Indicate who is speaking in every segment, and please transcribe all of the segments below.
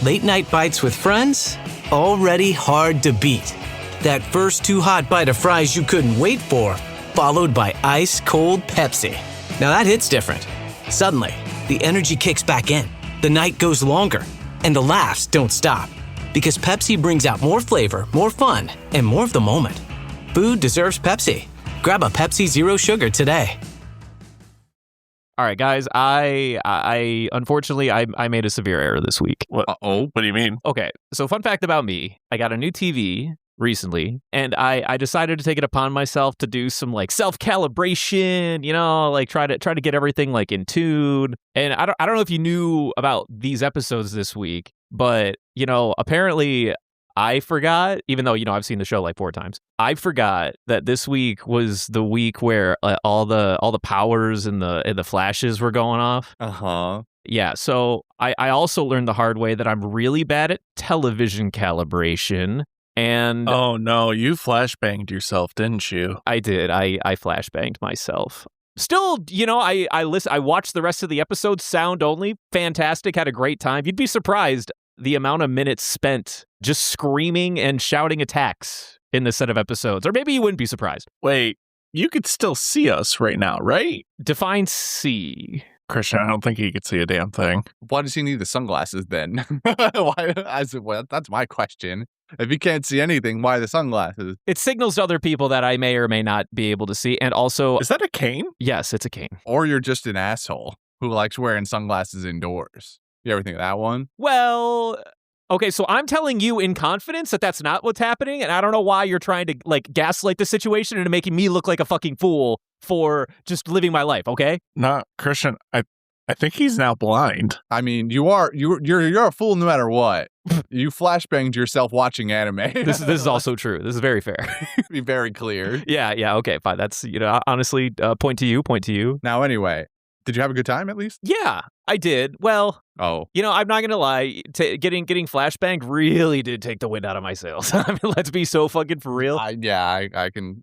Speaker 1: Late night bites with friends? Already hard to beat. That first too hot bite of fries you couldn't wait for, followed by ice-cold Pepsi. Now that hits different. Suddenly, the energy kicks back in, the night goes longer, and the laughs don't stop. Because Pepsi brings out more flavor, more fun, and more of the moment. Food deserves Pepsi. Grab a Pepsi Zero Sugar today.
Speaker 2: All right, guys, I unfortunately made a severe error this week.
Speaker 3: What do you mean?
Speaker 2: Okay, so fun fact about me, I got a new TV recently, and I decided to take it upon myself to do some like self-calibration, like try to get everything like in tune. And I don't know if you knew about these episodes this week, but apparently I forgot, even though I've seen the show like 4 times. I forgot that this week was the week where all the powers and the flashes were going off. Yeah, so I also learned the hard way that I'm really bad at television calibration. And
Speaker 3: oh no, you flashbanged yourself, didn't you?
Speaker 2: I did. I flashbanged myself. Still, I watched the rest of the episode sound only. Fantastic. Had a great time. You'd be surprised the amount of minutes spent just screaming and shouting attacks in this set of episodes. Or maybe you wouldn't be surprised.
Speaker 3: Wait, you could still see us right now, right?
Speaker 2: Define see.
Speaker 3: Christian, I don't think he could see a damn thing.
Speaker 4: Why does he need the sunglasses then? That's my question. If he can't see anything, why the sunglasses?
Speaker 2: It signals to other people that I may or may not be able to see. And also...
Speaker 3: Is that a cane?
Speaker 2: Yes, it's a cane.
Speaker 4: Or you're just an asshole who likes wearing sunglasses indoors. You ever think of that one?
Speaker 2: Well... Okay, so I'm telling you in confidence that that's not what's happening, and I don't know why you're trying to, gaslight the situation into making me look like a fucking fool for just living my life, okay?
Speaker 3: No, Christian, I think he's now blind.
Speaker 4: I mean, you're a fool no matter what. You flashbanged yourself watching anime.
Speaker 2: This is also true. This is very fair.
Speaker 4: Be very clear.
Speaker 2: Yeah, okay, fine. That's, honestly, point to you.
Speaker 4: Now, anyway, did you have a good time at least?
Speaker 2: Yeah, I did. Well...
Speaker 4: Oh.
Speaker 2: I'm not going to lie. Getting flashbanged really did take the wind out of my sails. I mean, let's be so fucking for real.
Speaker 4: I can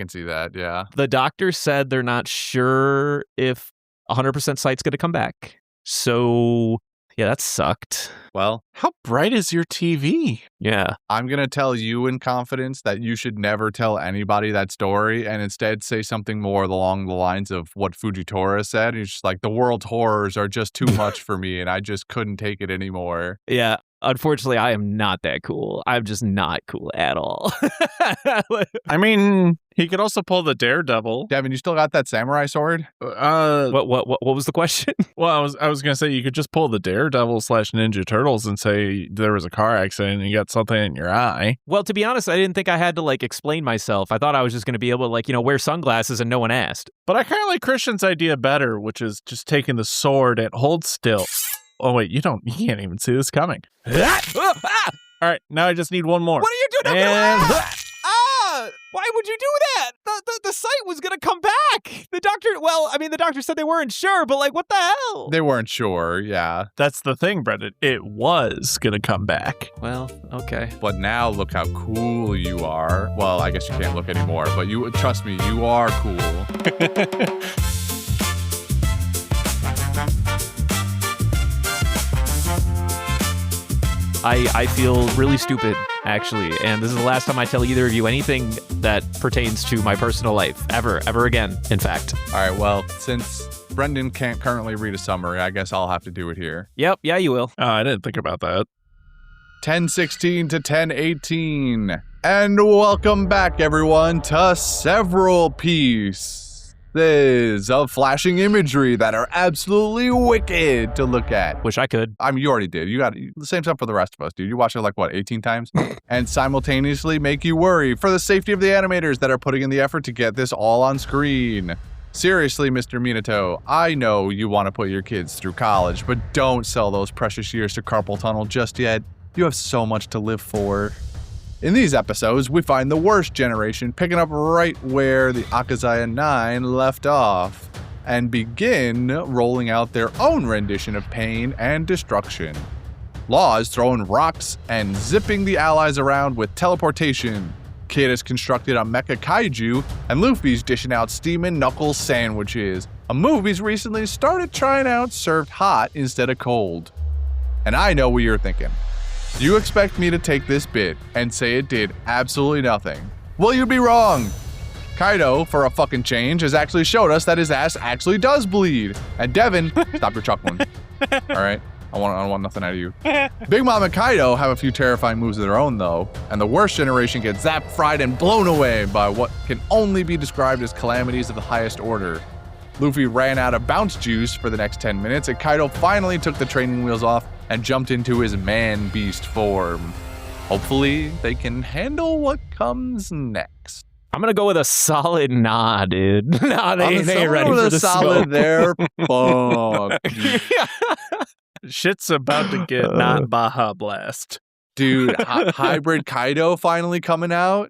Speaker 4: see that, yeah.
Speaker 2: The doctor said they're not sure if 100% sight's going to come back. So, yeah, that sucked.
Speaker 4: Well,
Speaker 3: how bright is your TV?
Speaker 2: Yeah.
Speaker 4: I'm going to tell you in confidence that you should never tell anybody that story and instead say something more along the lines of what Fujitora said. He's just like, the world's horrors are just too much for me and I just couldn't take it anymore.
Speaker 2: Yeah. Unfortunately, I am not that cool. I'm just not cool at all.
Speaker 3: I mean, he could also pull the Daredevil.
Speaker 4: Devin, you still got that samurai sword?
Speaker 2: What was the question?
Speaker 3: Well, I was gonna say you could just pull the Daredevil / Ninja Turtles and say there was a car accident and you got something in your eye.
Speaker 2: Well, to be honest, I didn't think I had to explain myself. I thought I was just gonna be able to wear sunglasses and no one asked.
Speaker 3: But I kind of like Christian's idea better, which is just taking the sword and hold still. Oh, wait, you can't even see this coming. All right, now I just need one more.
Speaker 2: What are you doing?
Speaker 3: And...
Speaker 2: Why would you do that? The sight was going to come back. The doctor said they weren't sure, but what the hell?
Speaker 4: They weren't sure, yeah.
Speaker 3: That's the thing, Brendan. It was going to come back.
Speaker 2: Well, okay.
Speaker 4: But now look how cool you are. Well, I guess you can't look anymore, but trust me, you are cool.
Speaker 2: I feel really stupid, actually, and this is the last time I tell either of you anything that pertains to my personal life, ever again, in fact.
Speaker 4: All right, well, since Brendan can't currently read a summary, I guess I'll have to do it here.
Speaker 2: Yep, yeah, you will.
Speaker 3: Oh, I didn't think about that.
Speaker 4: 10:16 to 10:18. And welcome back, everyone, to several pieces of flashing imagery that are absolutely wicked to look at.
Speaker 2: Wish I could.
Speaker 4: I mean, you already did. You got the same stuff for the rest of us, dude. You watched it 18 times? And simultaneously make you worry for the safety of the animators that are putting in the effort to get this all on screen. Seriously, Mr. Minato, I know you want to put your kids through college, but don't sell those precious years to carpal tunnel just yet. You have so much to live for. In these episodes, we find the worst generation picking up right where the Akazaya 9 left off and begin rolling out their own rendition of pain and destruction. Law is throwing rocks and zipping the allies around with teleportation. Kid has constructed a mecha Kaiju, and Luffy's dishing out steamin' knuckle sandwiches. A move he's recently started trying out served hot instead of cold. And I know what you're thinking. You expect me to take this bit and say it did absolutely nothing. Well, you'd be wrong. Kaido, for a fucking change, has actually showed us that his ass actually does bleed. And Devin, stop your chuckling. All right? I don't want nothing out of you. Big Mom and Kaido have a few terrifying moves of their own, though. And the worst generation gets zapped, fried, and blown away by what can only be described as calamities of the highest order. Luffy ran out of bounce juice for the next 10 minutes, and Kaido finally took the training wheels off and jumped into his man-beast form. Hopefully, they can handle what comes next.
Speaker 2: I'm gonna go with a solid nah, dude. Nah, they ain't ready for the
Speaker 4: solid
Speaker 2: smoke.
Speaker 4: there. Fuck.
Speaker 3: Shit's about to get not Baja Blast.
Speaker 4: Dude, Hybrid Kaido finally coming out.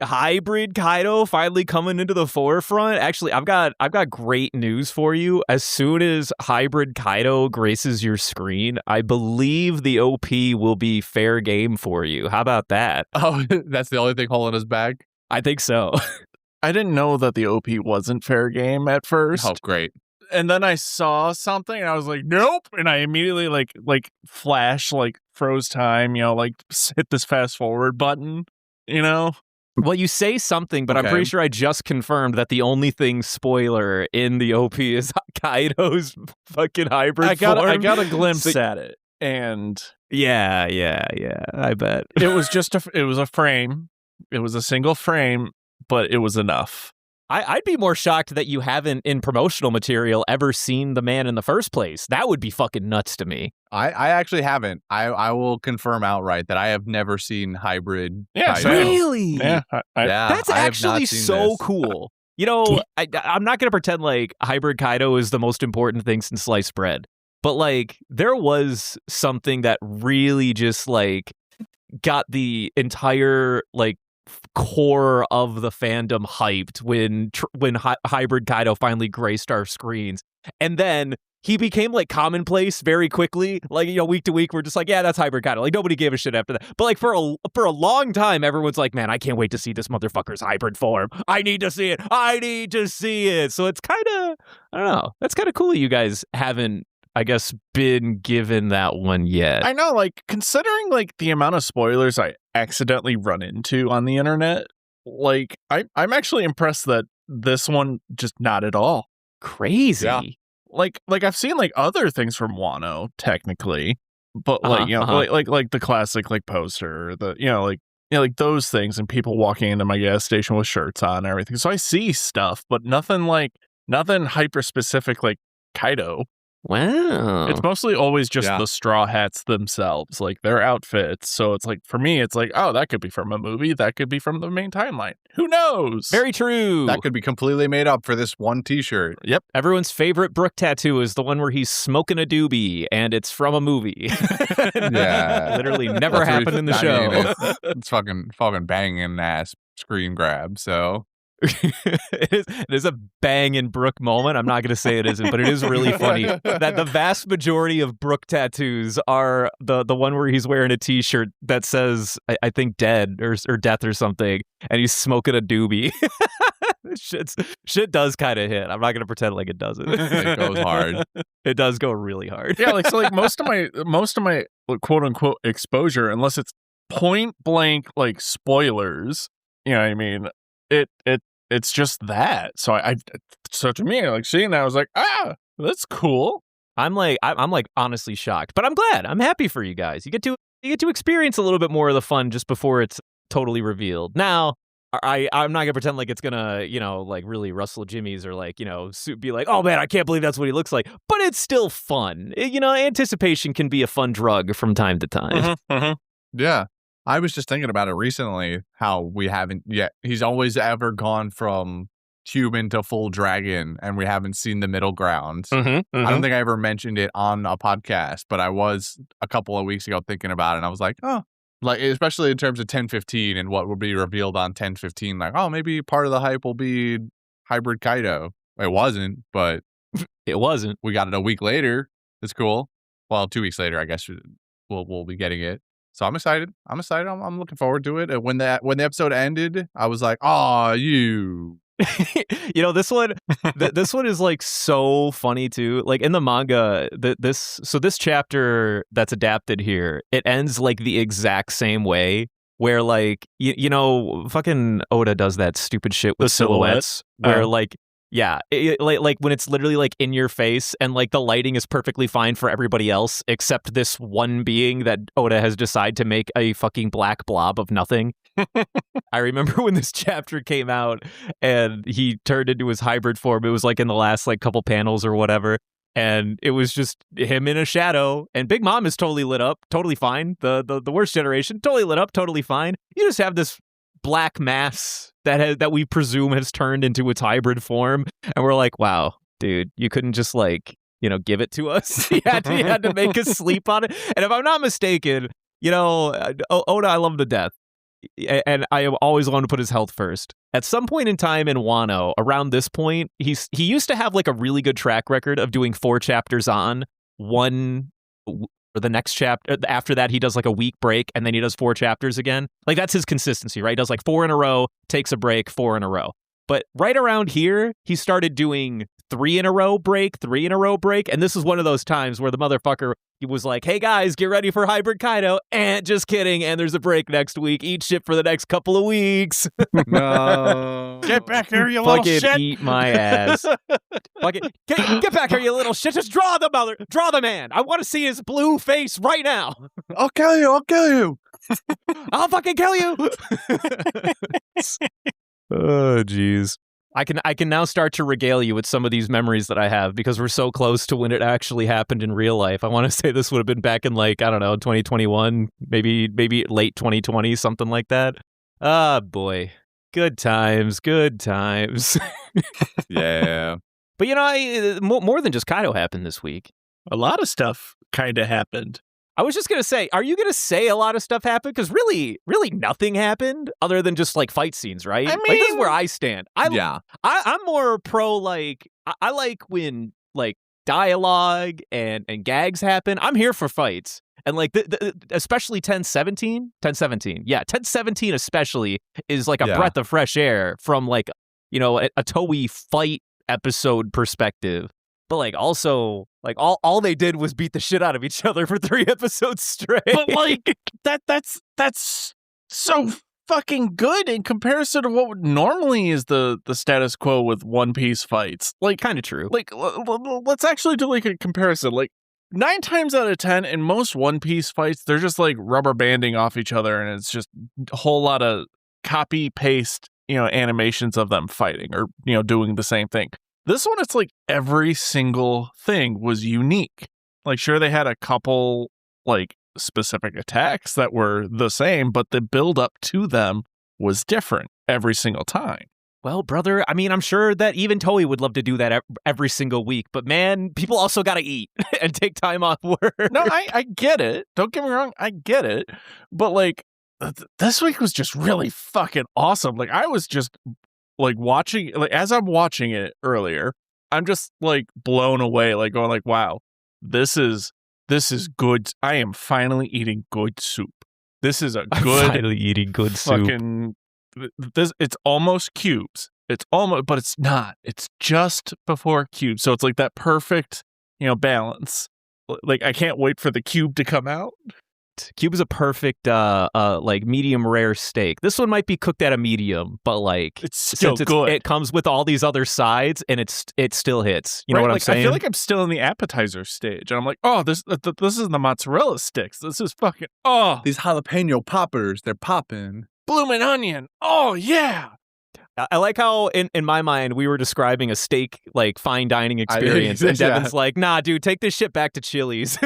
Speaker 2: Hybrid Kaido finally coming into the forefront. Actually, I've got great news for you. As soon as Hybrid Kaido graces your screen, I believe the OP will be fair game for you. How about that?
Speaker 4: Oh, that's the only thing holding us back?
Speaker 2: I think so.
Speaker 3: I didn't know that the OP wasn't fair game at first.
Speaker 4: Oh, great.
Speaker 3: And then I saw something and I was like, nope. And I immediately flash, froze time, hit this fast forward button,
Speaker 2: Well, you say something, but
Speaker 4: Okay.
Speaker 2: I'm pretty sure I just confirmed that the only thing spoiler in the OP is Kaido's fucking hybrid
Speaker 3: I
Speaker 2: form.
Speaker 3: got a glimpse
Speaker 2: So-
Speaker 3: at it. And
Speaker 2: Yeah, I bet.
Speaker 3: it was just it was a frame. It was a single frame, but it was enough.
Speaker 2: I'd be more shocked that you haven't, in promotional material, ever seen the man in the first place. That would be fucking nuts to me.
Speaker 4: I actually haven't. I will confirm outright that I have never seen Hybrid
Speaker 3: Yeah,
Speaker 4: Kaido.
Speaker 3: same.
Speaker 2: Really?
Speaker 3: Yeah.
Speaker 2: That's
Speaker 4: I have
Speaker 2: actually
Speaker 4: not seen
Speaker 2: so
Speaker 4: this.
Speaker 2: cool. I'm not going to pretend like Hybrid Kaido is the most important thing since sliced bread. But, there was something that really just, got the entire, core of the fandom hyped when Hybrid Kaido finally graced our screens. And then he became commonplace very quickly. Week to week we're just yeah, that's Hybrid Kaido. Nobody gave a shit after that. But for a long time everyone's man, I can't wait to see this motherfucker's hybrid form. I need to see it. So it's kind of, I don't know. That's kind of cool you guys haven't, I guess, been given that one yet.
Speaker 3: I know, considering the amount of spoilers I accidentally run into on the internet, I'm actually impressed that this one just not at all.
Speaker 2: Crazy.
Speaker 4: Yeah.
Speaker 3: I've seen other things from Wano technically, but like the classic poster, the those things, and people walking into my gas station with shirts on and everything. So I see stuff, but nothing hyper specific like Kaido.
Speaker 2: Wow.
Speaker 3: It's mostly always just
Speaker 4: Yeah.
Speaker 3: the straw hats themselves, their outfits. So it's for me, it's oh, that could be from a movie. That could be from the main timeline. Who knows?
Speaker 2: Very true.
Speaker 4: That could be completely made up for this one t-shirt.
Speaker 3: Yep.
Speaker 2: Everyone's favorite Brook tattoo is the one where he's smoking a doobie, and it's from a movie.
Speaker 4: Yeah.
Speaker 2: Literally never
Speaker 4: That's
Speaker 2: happened in the
Speaker 4: I
Speaker 2: show.
Speaker 4: mean, it's fucking banging ass screen grab. So
Speaker 2: it is a bang in Brook moment. I'm not going to say it isn't, but it is really funny that the vast majority of Brook tattoos are the one where he's wearing a t-shirt that says, I think dead or death or something, and he's smoking a doobie. Shit does kind of hit. I'm not going to pretend like it doesn't.
Speaker 4: it goes hard.
Speaker 2: It does go really hard.
Speaker 3: Yeah, most of my quote unquote exposure, unless it's point blank spoilers, you know what I mean? It's just that. So to me, seeing that, I was that's cool.
Speaker 2: I'm honestly shocked, but I'm glad. I'm happy for you guys. You get to experience a little bit more of the fun just before it's totally revealed. Now, I'm not gonna pretend like it's gonna, really rustle Jimmy's or be oh man, I can't believe that's what he looks like. But it's still fun. Anticipation can be a fun drug from time to time.
Speaker 4: Yeah. I was just thinking about it recently, how we haven't yet. He's always ever gone from human to full dragon, and we haven't seen the middle ground. I don't think I ever mentioned it on a podcast, but I was a couple of weeks ago thinking about it, and I was especially in terms of 10-15 and what will be revealed on 10-15, maybe part of the hype will be Hybrid Kaido. It wasn't, but
Speaker 2: It wasn't.
Speaker 4: we got it a week later. It's cool. Well, 2 weeks later, I guess we'll be getting it. So I'm excited. I'm looking forward to it. And when the episode ended, I was like, "Oh, you
Speaker 2: This one, this one is like so funny too. Like in the manga, this chapter that's adapted here, it ends like the exact same way. Where like fucking Oda does that stupid shit with silhouettes, where like. Yeah, like when it's literally like in your face and like the lighting is perfectly fine for everybody else except this one being that Oda has decided to make a fucking black blob of nothing. I remember when this chapter came out and he turned into his hybrid form. It was like in the last like couple panels or whatever. And it was just him in a shadow. And Big Mom is totally lit up, totally fine. The worst generation, totally lit up, totally fine. You just have this black mass that we presume has turned into its hybrid form, and we're like, wow, dude, you couldn't just like give it to us. You had to make us sleep on it. And if I'm not mistaken, Oda, I love him to death, and I always want to put his health first. At some point in time in Wano, around this point, he used to have like a really good track record of doing 4 chapters on one. Or the next chapter after that, he does like a week break and then he does 4 chapters again. Like that's his consistency, right? He does like 4 in a row, takes a break, 4 in a row. But right around here, he started doing 3 in a row break, 3 in a row break. And this is one of those times where the motherfucker, he was like, hey guys, get ready for Hybrid Kaido. And just kidding. And there's a break next week. Eat shit for the next couple of weeks.
Speaker 3: No. Get back here, you little shit.
Speaker 2: Fucking eat my ass. Fucking get back here, you little shit. Just draw the man. I want to see his blue face right now.
Speaker 4: I'll kill you.
Speaker 2: I'll fucking kill you. Oh, jeez. I can now start to regale you with some of these memories that I have because we're so close to when it actually happened in real life. I want to say this would have been back in like, I don't know, 2021, maybe late 2020, something like that. Ah, boy. Good times.
Speaker 4: Yeah.
Speaker 2: But more than just Kaido happened this week.
Speaker 3: A lot of stuff kind of happened.
Speaker 2: I was just going to say, are you going to say a lot of stuff happened? Because really nothing happened other than just like fight scenes, right?
Speaker 3: I mean,
Speaker 2: like, this is where I stand. I'm more pro like, I like when like dialogue and gags happen. I'm here for fights. And like, especially 1017. Yeah, 1017 especially is like a breath of fresh air from like, a Toei fight episode perspective. But like also like all they did was beat the shit out of each other for 3 episodes straight.
Speaker 3: But like that's so fucking good in comparison to what normally is the status quo with One Piece fights. Like
Speaker 2: kind of true.
Speaker 3: Like let's actually do like a comparison. Like 9 times out of 10 in most One Piece fights, they're just like rubber banding off each other, and it's just a whole lot of copy paste, animations of them fighting or doing the same thing. This one, it's like every single thing was unique. Like, sure, they had a couple, like, specific attacks that were the same, but the build up to them was different every single time.
Speaker 2: Well, brother, I mean, I'm sure that even Toei would love to do that every single week. But, man, people also got to eat and take time off work.
Speaker 3: No, I get it. Don't get me wrong. I get it. But, like, this week was just really fucking awesome. Like, I was just... like watching, like as I'm watching it earlier, I'm just like blown away, like going like, wow, this is good. I am finally eating good soup. This is a good
Speaker 2: finally eating good
Speaker 3: fucking soup. It's almost cubes. It's almost, but it's not. It's just before cubes. So it's like that perfect, balance. Like I can't wait for the cube to come out.
Speaker 2: Cube is a perfect like medium rare steak. This one might be cooked at a medium, but like
Speaker 3: it's still good.
Speaker 2: It comes with all these other sides, and it still hits. You know what I'm saying?
Speaker 3: I feel like I'm still in the appetizer stage, and I'm like, oh, this is the mozzarella sticks. This is fucking
Speaker 4: these jalapeno poppers. They're popping.
Speaker 3: Bloomin' onion. Oh yeah.
Speaker 2: I like how in my mind we were describing a steak like fine dining experience, and Devin's like, "Nah, dude, take this shit back to Chili's."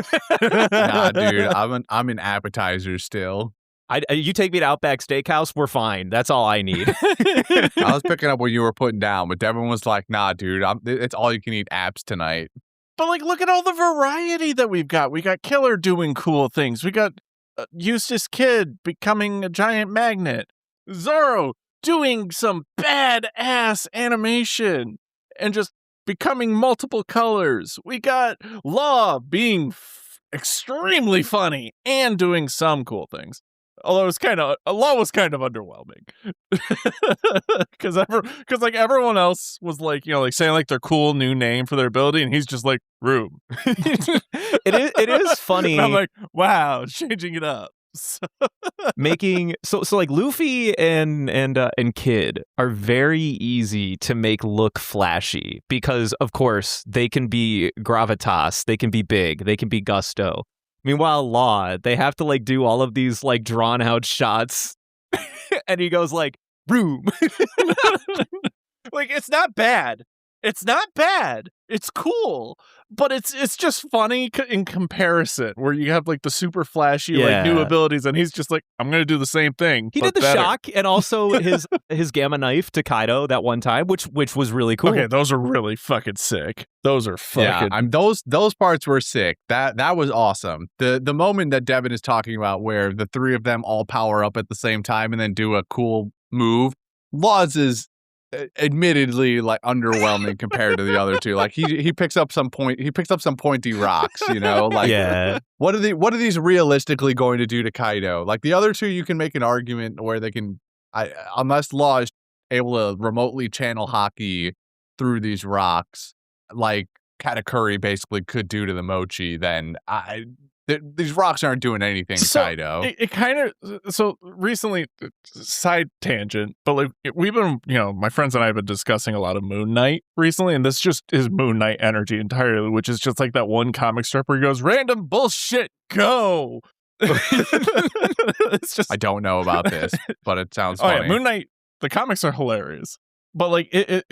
Speaker 4: Nah, dude, I'm in appetizers still.
Speaker 2: You take me to Outback Steakhouse, we're fine. That's all I need.
Speaker 4: I was picking up what you were putting down, but Devin was like, "Nah, dude, it's all you can eat apps tonight."
Speaker 3: But like, look at all the variety that we've got. We got Killer doing cool things. We got Eustace Kid becoming a giant magnet. Zoro doing some badass animation and just becoming multiple colors. We got Law being extremely funny and doing some cool things. Although Law was kind of underwhelming, because like everyone else was like, like saying like their cool new name for their ability, and he's just like Room.
Speaker 2: It is funny.
Speaker 3: And I'm like, wow, changing it up.
Speaker 2: Making so like Luffy and Kid are very easy to make look flashy because of course they can be gravitas, they can be big, they can be gusto. Meanwhile, Law, they have to like do all of these like drawn out shots, and he goes like Room.
Speaker 3: Like it's not bad. It's not bad. It's cool, but it's just funny in comparison. Where you have like the super flashy like new abilities, and he's just like, I'm gonna do the same thing.
Speaker 2: He did the
Speaker 3: better.
Speaker 2: shock, and also his gamma knife to Kaido that one time, which was really cool.
Speaker 3: Okay, those are really fucking sick. Those are fucking.
Speaker 4: Yeah, those parts were sick. That was awesome. The moment that Devin is talking about, where the three of them all power up at the same time and then do a cool move. Laws is admittedly like underwhelming compared to the other two. Like he picks up some pointy rocks, like what are these realistically going to do to Kaido? Like the other two, you can make an argument where they can, unless Law is able to remotely channel hockey through these rocks like Katakuri basically could do to the Mochi, then these rocks aren't doing anything to Kaido.
Speaker 3: It kind of, so recently, side tangent, but like we've been, my friends and I have been discussing a lot of Moon Knight recently, and this just is Moon Knight energy entirely, which is just like that one comic strip where he goes, random bullshit, go. It's just,
Speaker 4: I don't know about this, but it sounds funny.
Speaker 3: Yeah, Moon Knight, the comics are hilarious, but like it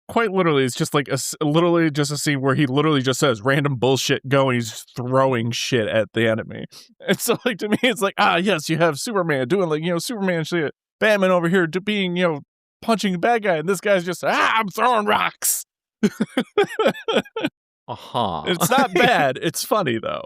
Speaker 3: quite literally, it's just like literally just a scene where he literally just says random bullshit go, and he's just throwing shit at the enemy. And so like to me, it's like, yes, you have Superman doing like, Superman shit, Batman over here being, punching the bad guy, and this guy's just, I'm throwing rocks. It's not bad. It's funny though.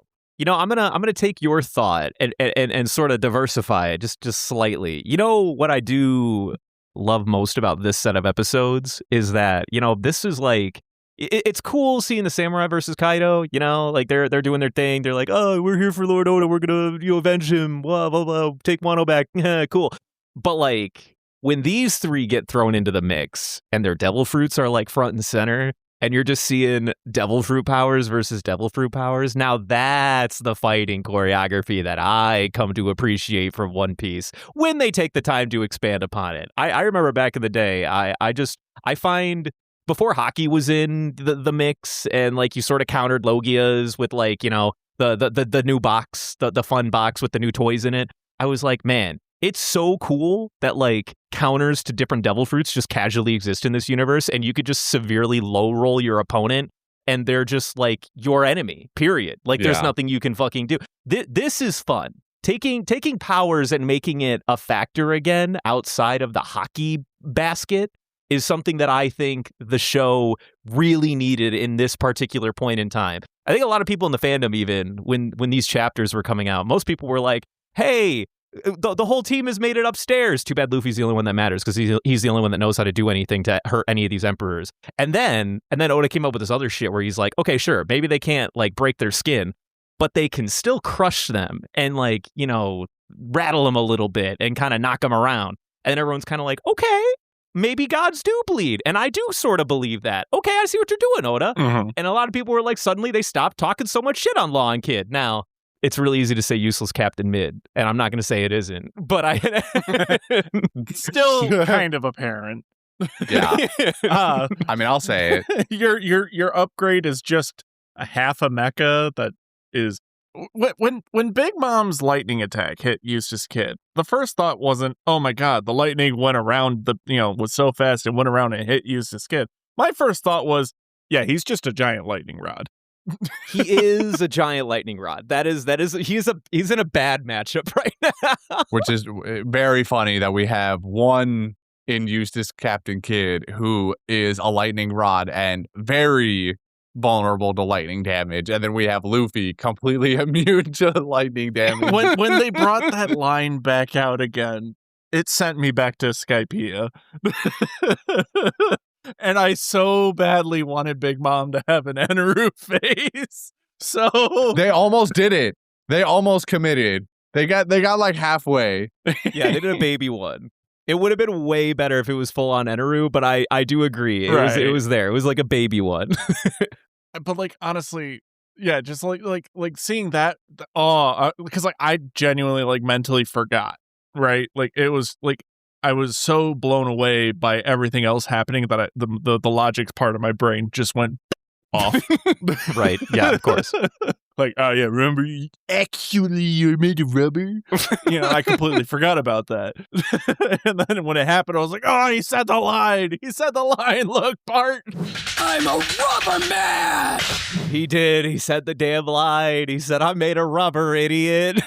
Speaker 2: I'm gonna take your thought and sort of diversify it just slightly. What I do love most about this set of episodes is that this is like it's cool seeing the samurai versus Kaido. Like they're doing their thing. They're like, oh, we're here for Lord Oda. We're gonna avenge him. Blah blah blah. Take Wano back. Cool. But like when these three get thrown into the mix and their devil fruits are like front and center, and you're just seeing devil fruit powers versus devil fruit powers. Now that's the fighting choreography that I come to appreciate from One Piece when they take the time to expand upon it. I remember back in the day, I find before hockey was in the mix, and like you sort of countered Logias with like, the new box, the fun box with the new toys in it. I was like, man, it's so cool that like counters to different devil fruits just casually exist in this universe, and you could just severely low roll your opponent and they're just like your enemy, period. Like there's nothing you can fucking do. This is fun. Taking powers and making it a factor again outside of the hockey basket is something that I think the show really needed in this particular point in time. I think a lot of people in the fandom, even when these chapters were coming out, most people were like, hey, the whole team has made it upstairs. Too bad Luffy's the only one that matters because he's the only one that knows how to do anything to hurt any of these emperors. And then Oda came up with this other shit where he's like, okay, sure, maybe they can't like break their skin, but they can still crush them and like, rattle them a little bit and kind of knock them around. And everyone's kind of like, okay, maybe gods do bleed. And I do sort of believe that. Okay, I see what you're doing, Oda.
Speaker 3: Mm-hmm.
Speaker 2: And a lot of people were like, suddenly they stopped talking so much shit on Law and Kid. Now, it's really easy to say useless Captain Mid, and I'm not going to say it isn't, but
Speaker 3: still kind of apparent.
Speaker 4: Yeah. I mean, I'll say it.
Speaker 3: Your upgrade is just a half a mecha that is when Big Mom's lightning attack hit Eustace Kid, the first thought wasn't, oh my god, the lightning went around was so fast and went around and hit Eustace Kid. My first thought was, yeah, he's just a giant lightning rod.
Speaker 2: He is a giant lightning rod. He's in a bad matchup right now.
Speaker 4: Which is very funny that we have one in Eustace Captain Kid who is a lightning rod and very vulnerable to lightning damage, and then we have Luffy completely immune to lightning damage.
Speaker 3: When they brought that line back out again, it sent me back to Skypiea. And I so badly wanted Big Mom to have an Eneru face. So
Speaker 4: they almost did it. They almost committed. They got like halfway.
Speaker 2: Yeah, they did a baby one. It would have been way better if it was full on Eneru, but I do agree. It was there. It was like a baby one.
Speaker 3: But like honestly, yeah, just like seeing that because like I genuinely like mentally forgot, right? Like it was like I was so blown away by everything else happening that the logic part of my brain just went off.
Speaker 2: Right. Yeah, of course.
Speaker 3: Like, oh yeah, remember actually you're made of rubber? I completely forgot about that. And then when it happened, I was like, oh, he said the line. Look, Bart.
Speaker 5: I'm a rubber man.
Speaker 2: He did. He said the damn line. He said, I'm made of rubber, idiot.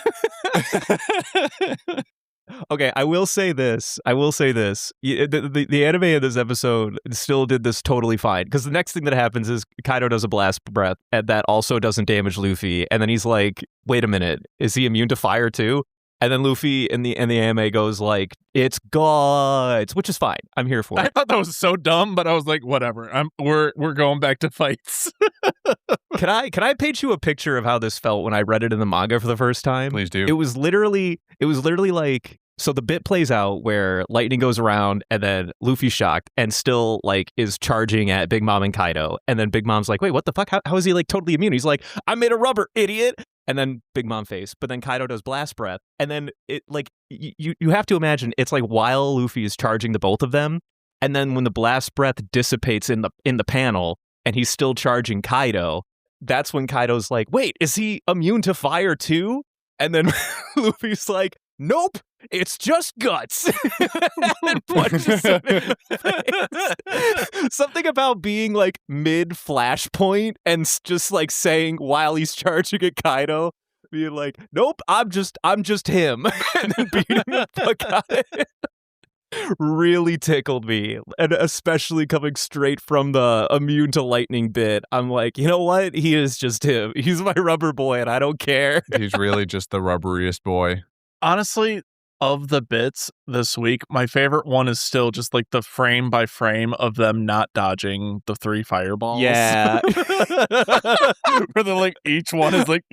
Speaker 2: Okay, I will say this. The anime in this episode still did this totally fine. Because the next thing that happens is Kaido does a blast breath, and that also doesn't damage Luffy. And then he's like, wait a minute, is he immune to fire too? And then Luffy in the anime goes like, it's guts, which is fine. I'm here for it.
Speaker 3: I thought that was so dumb, but I was like, whatever. We're going back to fights.
Speaker 2: Can I paint you a picture of how this felt when I read it in the manga for the first time?
Speaker 4: Please do.
Speaker 2: It was literally like, so the bit plays out where lightning goes around and then Luffy's shocked and still like is charging at Big Mom and Kaido. And then Big Mom's like, wait, what the fuck? How is he like totally immune? He's like, I'm made of rubber, idiot. And then Big Mom face, but then Kaido does blast breath. And then it like, you have to imagine it's like while Luffy is charging the both of them. And then when the blast breath dissipates in the panel and he's still charging Kaido, that's when Kaido's like, wait, is he immune to fire too? And then Luffy's like, nope, it's just guts. And punches him in the face. Something about being like mid flashpoint and just like saying while he's charging at Kaido, being like, nope, I'm just him. And then beating the fuck out of him. Really tickled me, and especially coming straight from the immune to lightning bit. I'm like, you know what? He is just him. He's my rubber boy, and I don't care.
Speaker 4: He's really just the rubberiest boy.
Speaker 3: Honestly, of the bits this week, my favorite one is still just like the frame by frame of them not dodging the 3 fireballs.
Speaker 2: Yeah.
Speaker 3: Where they're like, each one is like,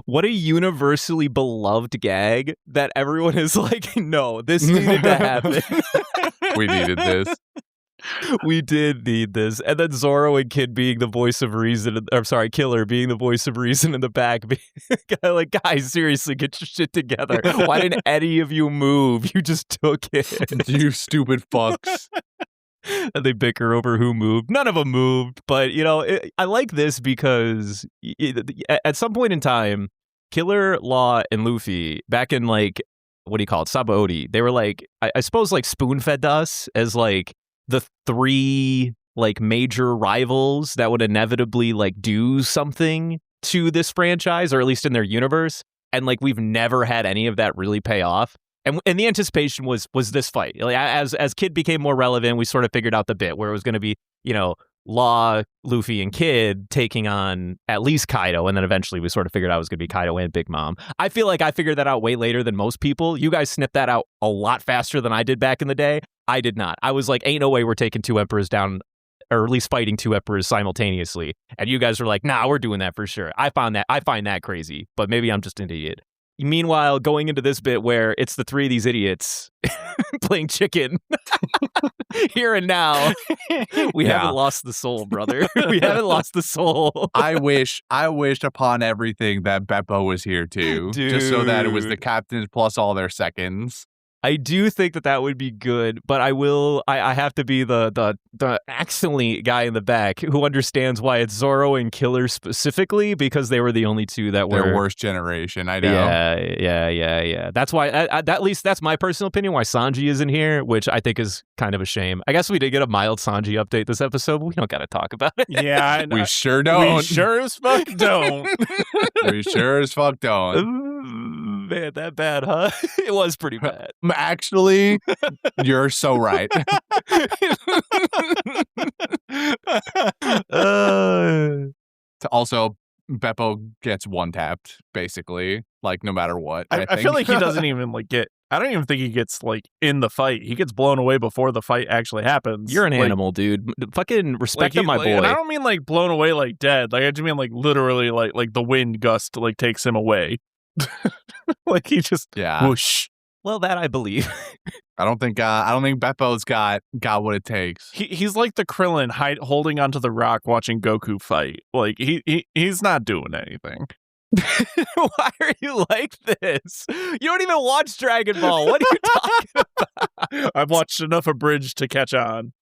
Speaker 2: what a universally beloved gag that everyone is like, no, this needed to happen.
Speaker 4: We needed this.
Speaker 2: We did need this. And then Zoro and Kid being the voice of reason, Killer being the voice of reason in the back. Like, guys, seriously, get your shit together. Why didn't any of you move? You just took it.
Speaker 4: You stupid fucks.
Speaker 2: And they bicker over who moved. None of them moved. But, I like this because at some point in time, Killer, Law, and Luffy, back in, like, what do you call it? Sabaody, they were like, I suppose, like, spoon-fed to us as, like, the 3, like, major rivals that would inevitably, like, do something to this franchise, or at least in their universe. And, like, we've never had any of that really pay off. And the anticipation was this fight. Like, as Kid became more relevant, we sort of figured out the bit where it was going to be, Law, Luffy, and Kid taking on at least Kaido, and then eventually we sort of figured out it was going to be Kaido and Big Mom. I feel like I figured that out way later than most people. You guys snipped that out a lot faster than I did back in the day. I did not. I was like, ain't no way we're taking 2 emperors down, or at least fighting 2 emperors simultaneously. And you guys were like, nah, we're doing that for sure. I find that crazy, but maybe I'm just an idiot. Meanwhile, going into this bit where it's the 3 of these idiots playing chicken here and now, we haven't lost the soul, brother. We haven't lost the soul.
Speaker 4: I wished upon everything that Beppo was here too, just so that it was the captains plus all their seconds.
Speaker 2: I do think that would be good, but I have to be the excellent guy in the back who understands why it's Zoro and Killer specifically, because they were the only 2 that were
Speaker 4: their worst generation. I know.
Speaker 2: Yeah. That's why, at least that's my personal opinion, why Sanji isn't here, which I think is kind of a shame. I guess we did get a mild Sanji update this episode, but we don't got to talk about it.
Speaker 3: Yeah,
Speaker 4: we sure don't.
Speaker 3: We sure as fuck don't.
Speaker 4: We sure as fuck don't.
Speaker 2: Man, that bad, huh? It was pretty bad.
Speaker 4: Actually, you're so right. Also, Beppo gets one-tapped, basically. like no matter what.
Speaker 3: I feel like he doesn't even like get. I don't even think he gets like in the fight. He gets blown away before the fight actually happens.
Speaker 2: You're an animal, dude. Fucking respect my boy.
Speaker 3: And I don't mean like blown away like dead. Like I just mean like literally like the wind gust like takes him away. Like he just whoosh.
Speaker 2: Well, that I believe.
Speaker 4: I don't think Beppo's got what it takes.
Speaker 3: He's like the Krillin holding onto the rock watching Goku fight. Like he's not doing anything.
Speaker 2: Why are you like this? You don't even watch Dragon Ball. What are you talking about?
Speaker 3: I've watched enough Abridged to catch on.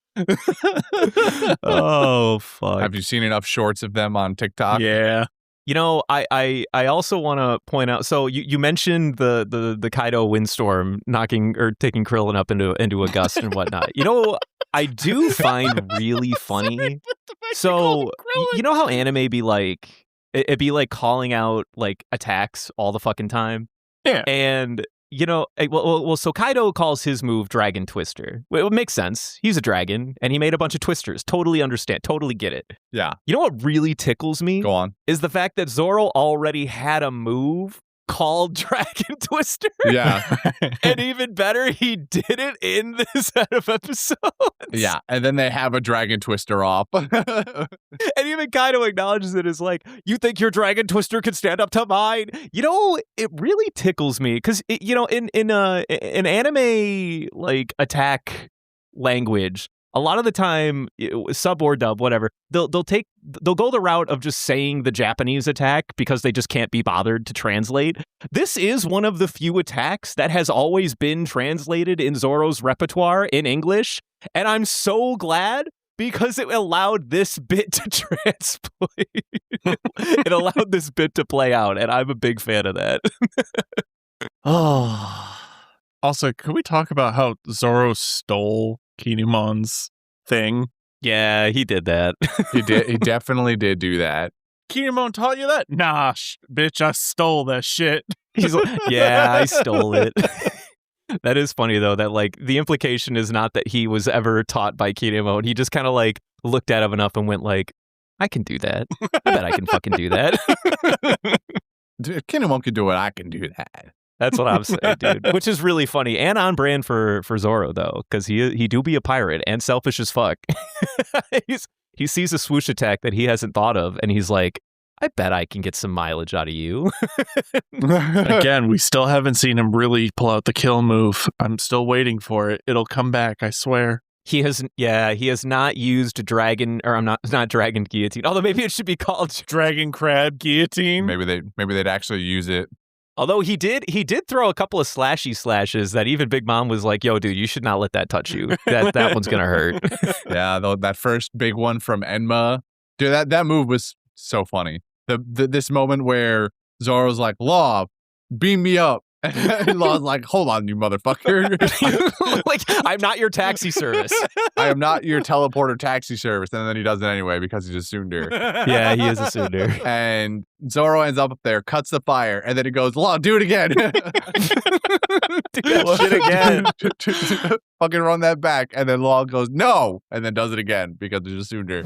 Speaker 2: Oh, fuck.
Speaker 4: Have you seen enough shorts of them on TikTok?
Speaker 3: Yeah.
Speaker 2: You know, I also want to point out. So you mentioned the Kaido windstorm knocking or taking Krillin up into a gust and whatnot. You know, I do find really funny. So you know how anime be like, it'd be like calling out like attacks all the fucking time.
Speaker 3: Yeah,
Speaker 2: and you know, well, so Kaido calls his move Dragon Twister. Well, it makes sense. He's a dragon, and he made a bunch of twisters. Totally understand. Totally get it.
Speaker 4: Yeah.
Speaker 2: You know what really tickles me?
Speaker 4: Go on.
Speaker 2: Is the fact that Zoro already had a move called Dragon Twister.
Speaker 4: Yeah.
Speaker 2: And even better, he did it in this set of episodes.
Speaker 4: Yeah. And then they have a Dragon Twister off.
Speaker 2: And even Kaido acknowledges it as like, you think your Dragon Twister could stand up to mine? You know, it really tickles me because, you know, in anime like attack language, a lot of the time, sub or dub, whatever, they'll go the route of just saying the Japanese attack because they just can't be bothered to translate. This is one of the few attacks that has always been translated in Zoro's repertoire in English, and I'm so glad because it allowed this bit to translate. It allowed this bit to play out, and I'm a big fan of that.
Speaker 3: Oh. Also, can we talk about how Zoro stole Kinemon's thing?
Speaker 2: Yeah, he did that.
Speaker 4: He definitely did do that.
Speaker 3: Kinemon taught you that? Nah, bitch, I stole that shit.
Speaker 2: He's like, yeah, I stole it. That is funny, though, that like the implication is not that he was ever taught by Kinemon. He just kind of like looked at him enough and went like, I can do that. I bet I can fucking do that.
Speaker 4: If Kinemon can do it, I can do that.
Speaker 2: That's what I'm saying, dude. Which is really funny and on brand for Zoro, though, because he do be a pirate and selfish as fuck. He sees a swoosh attack that he hasn't thought of, and he's like, I bet I can get some mileage out of you.
Speaker 3: Again, we still haven't seen him really pull out the kill move. I'm still waiting for it. It'll come back, I swear.
Speaker 2: He has not used dragon, or I'm not dragon guillotine. Although maybe it should be called
Speaker 3: dragon crab guillotine.
Speaker 4: Maybe they'd actually use it.
Speaker 2: Although he did throw a couple of slashes that even Big Mom was like, yo, dude, you should not let that touch you. That one's going to hurt.
Speaker 4: Yeah, that first big one from Enma. Dude, that move was so funny. This moment where Zoro's like, Law, beam me up. And Law's like, hold on, you motherfucker.
Speaker 2: Like, I'm not your taxi service.
Speaker 4: I am not your teleporter taxi service. And then he does it anyway because he's a tsundere.
Speaker 2: Yeah, he is a tsundere.
Speaker 4: And Zoro ends up there, cuts the fire, and then he goes, Law, do it again.
Speaker 2: Do that shit again.
Speaker 4: Fucking run that back. And then Law goes, no. And then does it again because he's a tsundere.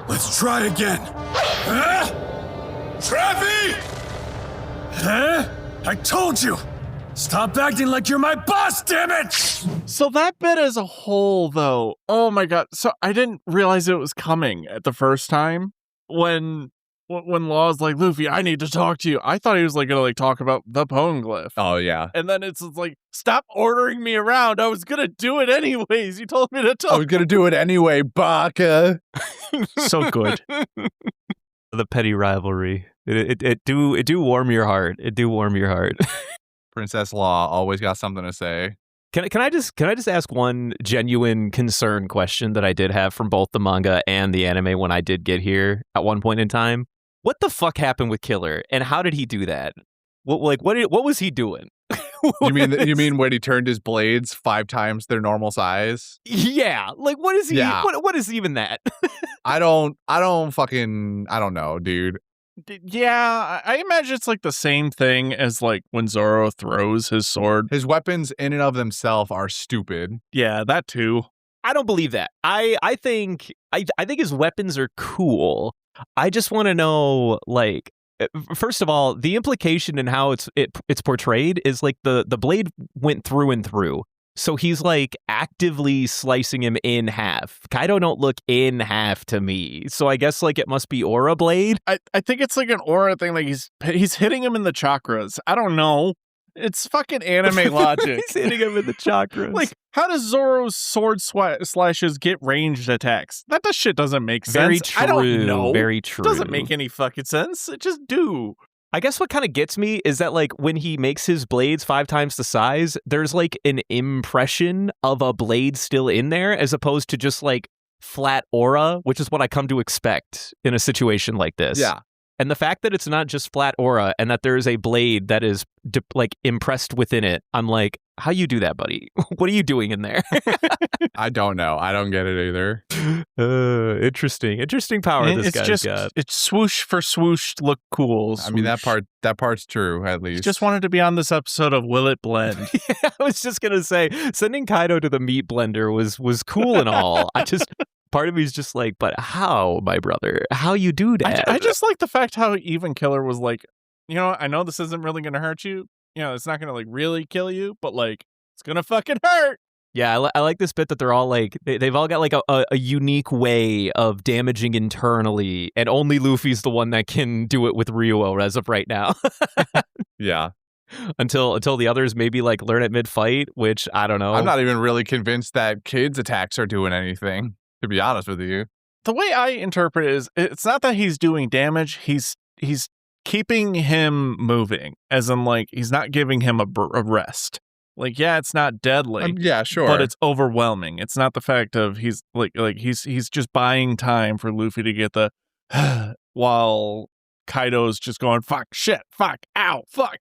Speaker 5: Let's try again. Huh? Trappy! Huh? I told you! Stop acting like you're my boss, damn it!
Speaker 3: So that bit as a whole, though, oh my god. So I didn't realize it was coming at the first time. When Law's like, Luffy, I need to talk to you. I thought he was like gonna like talk about the poneglyph.
Speaker 4: Oh yeah.
Speaker 3: And then it's like, stop ordering me around. I was gonna do it anyways. You told me to talk.
Speaker 4: I was gonna do it anyway, Baka.
Speaker 3: So good.
Speaker 2: The petty rivalry. It do warm your heart. It do warm your heart.
Speaker 4: Princess Law always got something to say.
Speaker 2: Can I just ask one genuine concern question that I did have from both the manga and the anime when I did get here at one point in time? What the fuck happened with Killer, and how did he do that? What was he doing?
Speaker 4: You mean when he turned his blades 5 times their normal size?
Speaker 2: Yeah, like what is he?
Speaker 4: Yeah.
Speaker 2: What is even that?
Speaker 4: I don't know, dude.
Speaker 3: Yeah, I imagine it's like the same thing as like when Zoro throws his sword.
Speaker 4: His weapons in and of themselves are stupid.
Speaker 3: Yeah, that too.
Speaker 2: I don't believe that. I think his weapons are cool. I just want to know, like, First of all, the implication in how it's portrayed is like the blade went through and through. So he's like actively slicing him in half. Kaido don't look in half to me. So I guess like it must be aura blade.
Speaker 3: I think it's like an aura thing. Like he's hitting him in the chakras. I don't know. It's fucking anime logic.
Speaker 2: He's hitting him in the chakras.
Speaker 3: Like, how does Zoro's sword slashes get ranged attacks? That shit doesn't make sense.
Speaker 2: Very true.
Speaker 3: I don't know.
Speaker 2: Very true.
Speaker 3: It doesn't make any fucking sense. It just do.
Speaker 2: I guess what kind of gets me is that like when he makes his blades 5 times the size, there's like an impression of a blade still in there as opposed to just like flat aura, which is what I come to expect in a situation like this.
Speaker 4: Yeah.
Speaker 2: And the fact that it's not just flat aura and that there is a blade that is like impressed within it, I'm like, how you do that, buddy? What are you doing in there?
Speaker 4: I don't know. I don't get it either.
Speaker 2: Interesting power this guy's got.
Speaker 3: It's swoosh for swoosh, look cool. Swoosh.
Speaker 4: I mean, that part's true, at least.
Speaker 3: Just wanted to be on this episode of Will It Blend?
Speaker 2: Yeah, I was just gonna say, sending Kaido to the meat blender was cool and all. Part of me is just like, but how, my brother? How you do that?
Speaker 3: I just like the fact how Even Killer was like, you know, I know this isn't really going to hurt you. You know, it's not going to like really kill you, but like, it's going to fucking hurt.
Speaker 2: Yeah, I like this bit that they're all like, they've all got like a unique way of damaging internally, and only Luffy's the one that can do it with Ryuo as of right now.
Speaker 4: Yeah.
Speaker 2: Until the others maybe like learn at mid-fight, which I don't know.
Speaker 4: I'm not even really convinced that kids' attacks are doing anything, to be honest with you.
Speaker 3: The way I interpret it is, it's not that he's doing damage. He's keeping him moving, as in like he's not giving him a rest. Like, yeah, it's not deadly.
Speaker 4: Yeah, sure.
Speaker 3: But it's overwhelming. It's not the fact of he's just buying time for Luffy to get the while Kaido's just going, fuck, shit, fuck, ow, fuck.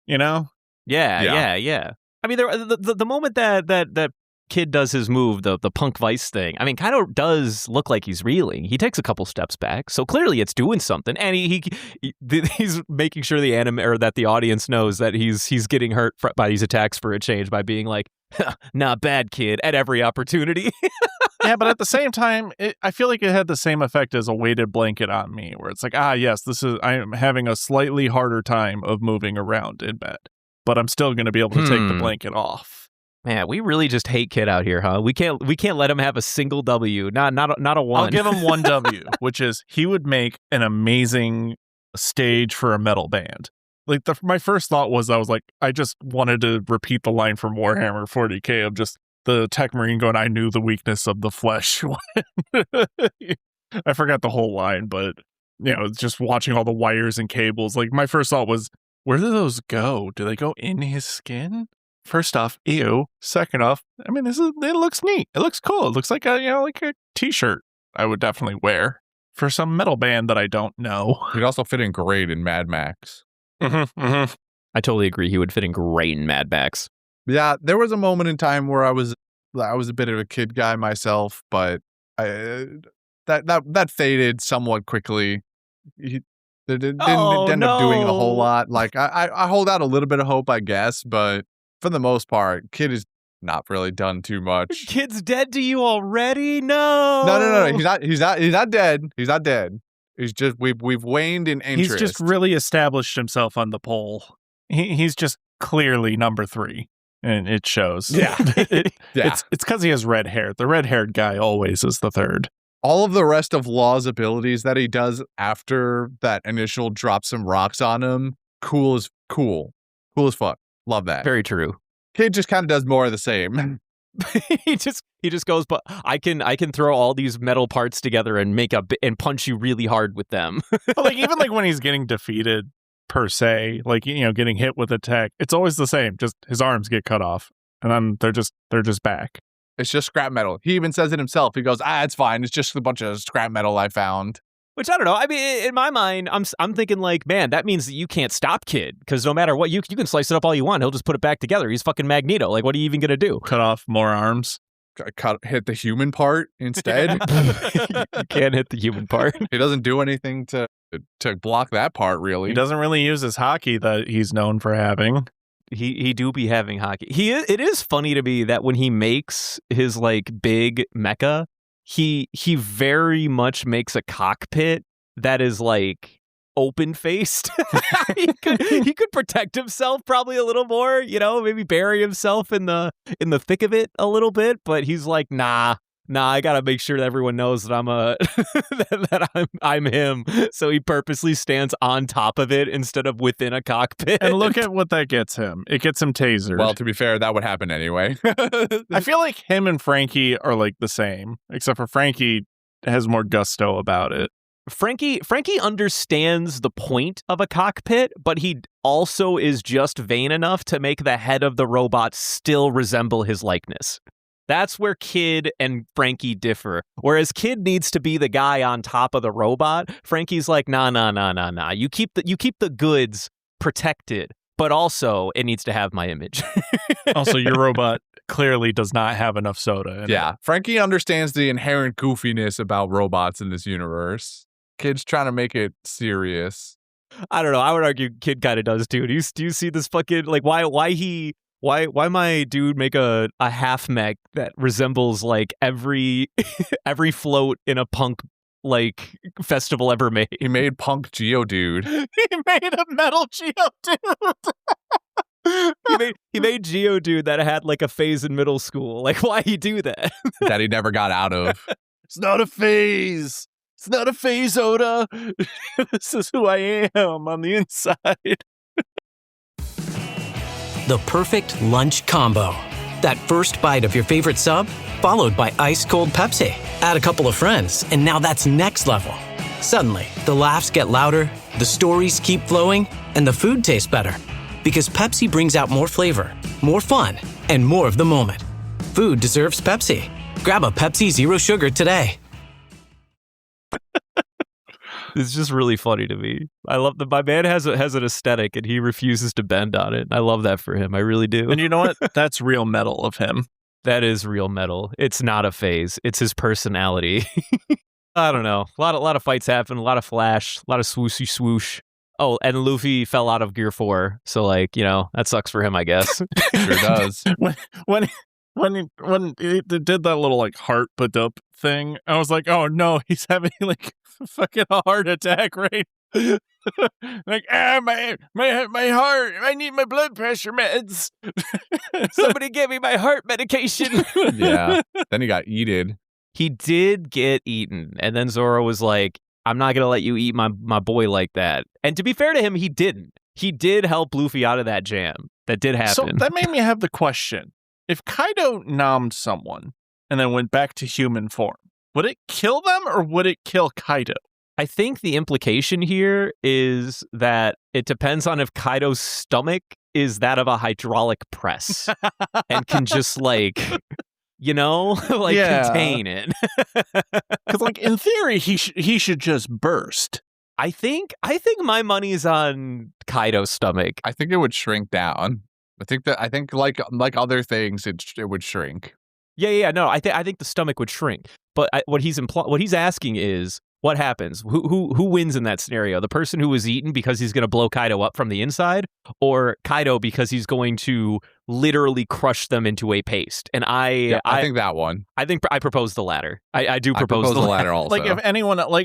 Speaker 3: You know?
Speaker 2: Yeah. I mean, the moment that kid does his move, the punk vice thing, I mean, Kaido does look like he's reeling. He takes a couple steps back, so clearly it's doing something, and he's making sure the anime or that the audience knows that he's getting hurt by these attacks for a change by being like, not bad, kid, at every opportunity.
Speaker 3: Yeah, but at the same time, I feel like it had the same effect as a weighted blanket on me, where it's like, yes, I am having a slightly harder time of moving around in bed, but I'm still going to be able to take the blanket off.
Speaker 2: Man, we really just hate Kid out here, huh? We can't let him have a single W, not a one.
Speaker 3: I'll give him one W, which is he would make an amazing stage for a metal band. Like my first thought was, I just wanted to repeat the line from Warhammer 40K of just the Tech Marine going, I knew the weakness of the flesh. I forgot the whole line, but you know, just watching all the wires and cables. Like my first thought was, where do those go? Do they go in his skin? First off, ew. Second off, I mean, it looks neat. It looks cool. It looks like a t-shirt I would definitely wear for some metal band that I don't know.
Speaker 4: He'd also fit in great in Mad Max.
Speaker 2: I totally agree. He would fit in great in Mad Max.
Speaker 4: Yeah, there was a moment in time where I was a bit of a kid guy myself, but that faded somewhat quickly. They didn't end up doing a whole lot. Like I hold out a little bit of hope, I guess, but for the most part, Kid is not really done too much.
Speaker 2: Kid's dead to you already? No.
Speaker 4: No. He's not dead. He's not dead. He's just we've waned in interest.
Speaker 3: He's just really established himself on the pole. He's just clearly number 3, and it shows.
Speaker 4: Yeah.
Speaker 3: It's because he has red hair. The red-haired guy always is the 3rd.
Speaker 4: All of the rest of Law's abilities that he does after that initial drop some rocks on him, cool as fuck. Love that.
Speaker 2: Very true.
Speaker 4: Kid just kind of does more of the same.
Speaker 2: he just goes, but I can throw all these metal parts together and and punch you really hard with them.
Speaker 3: Like even like when he's getting defeated per se, like getting hit with a tech, it's always the same. Just his arms get cut off, and then they're just back.
Speaker 4: It's just scrap metal. He even says it himself. He goes, it's fine. It's just a bunch of scrap metal I found.
Speaker 2: Which I don't know. I mean, in my mind, I'm thinking like, man, that means that you can't stop Kid, because no matter what, you can slice it up all you want. He'll just put it back together. He's fucking Magneto. Like, what are you even gonna do?
Speaker 3: Cut off more arms?
Speaker 4: Hit the human part instead.
Speaker 2: You can't hit the human part.
Speaker 4: He doesn't do anything to block that part, really.
Speaker 3: He doesn't really use his hockey that he's known for having.
Speaker 2: He do be having hockey. It is funny to me that when he makes his like big mecha, he very much makes a cockpit that is like open-faced. he could protect himself probably a little more, maybe bury himself in the thick of it a little bit, but he's like, nah, I gotta make sure that everyone knows that I'm him. So he purposely stands on top of it instead of within a cockpit.
Speaker 3: And look at what that gets him. It gets him tasered.
Speaker 4: Well, to be fair, that would happen anyway.
Speaker 3: I feel like him and Frankie are like the same, except for Frankie has more gusto about it.
Speaker 2: Frankie understands the point of a cockpit, but he also is just vain enough to make the head of the robot still resemble his likeness. That's where Kid and Frankie differ. Whereas Kid needs to be the guy on top of the robot, Frankie's like, nah. You keep the goods protected, but also it needs to have my image.
Speaker 3: Also, your robot clearly does not have enough soda in it.
Speaker 4: Frankie understands the inherent goofiness about robots in this universe. Kid's trying to make it serious.
Speaker 2: I don't know. I would argue Kid kind of does too. Do you see this fucking why my dude make a half mech that resembles like every float in a punk like festival ever made?
Speaker 4: He made punk Geodude.
Speaker 3: He made a metal Geodude.
Speaker 2: he made Geodude that had like a phase in middle school. Like, why he do that?
Speaker 4: That he never got out of.
Speaker 3: It's not a phase. It's not a phase, Oda. This is who I am on the inside.
Speaker 1: The perfect lunch combo. That first bite of your favorite sub, followed by ice-cold Pepsi. Add a couple of friends, and now that's next level. Suddenly, the laughs get louder, the stories keep flowing, and the food tastes better. Because Pepsi brings out more flavor, more fun, and more of the moment. Food deserves Pepsi. Grab a Pepsi Zero Sugar today.
Speaker 2: It's just really funny to me. I love that my man has an aesthetic and he refuses to bend on it. I love that for him. I really do.
Speaker 3: And you know what? That's real metal of him.
Speaker 2: That is real metal. It's not a phase. It's his personality. I don't know. A lot of fights happen. A lot of flash. A lot of swooshy swoosh. Oh, and Luffy fell out of Gear 4. So that sucks for him, I guess.
Speaker 4: Sure does.
Speaker 3: When he did that little like heart up thing, I was like, oh no, he's having like fucking a heart attack, right? Like, my heart, I need my blood pressure meds.
Speaker 2: Somebody give me my heart medication.
Speaker 4: Yeah. Then he got eaten.
Speaker 2: He did get eaten, and then Zoro was like, I'm not gonna let you eat my boy like that. And to be fair to him, he didn't. He did help Luffy out of that jam. That did happen.
Speaker 3: So that made me have the question. If Kaido nommed someone and then went back to human form, would it kill them or would it kill Kaido?
Speaker 2: I think the implication here is that it depends on if Kaido's stomach is that of a hydraulic press and can just contain it.
Speaker 3: Because in theory, he should just burst.
Speaker 2: I think my money's on Kaido's stomach.
Speaker 4: I think it would shrink down. I think like other things, it would shrink.
Speaker 2: Yeah. No, I think the stomach would shrink. But what he's asking is, what happens? Who wins in that scenario? The person who was eaten because he's going to blow Kaido up from the inside, or Kaido because he's going to literally crush them into a paste? And I
Speaker 4: think that one.
Speaker 2: I think I propose the latter. I do propose the latter
Speaker 4: also.
Speaker 3: Like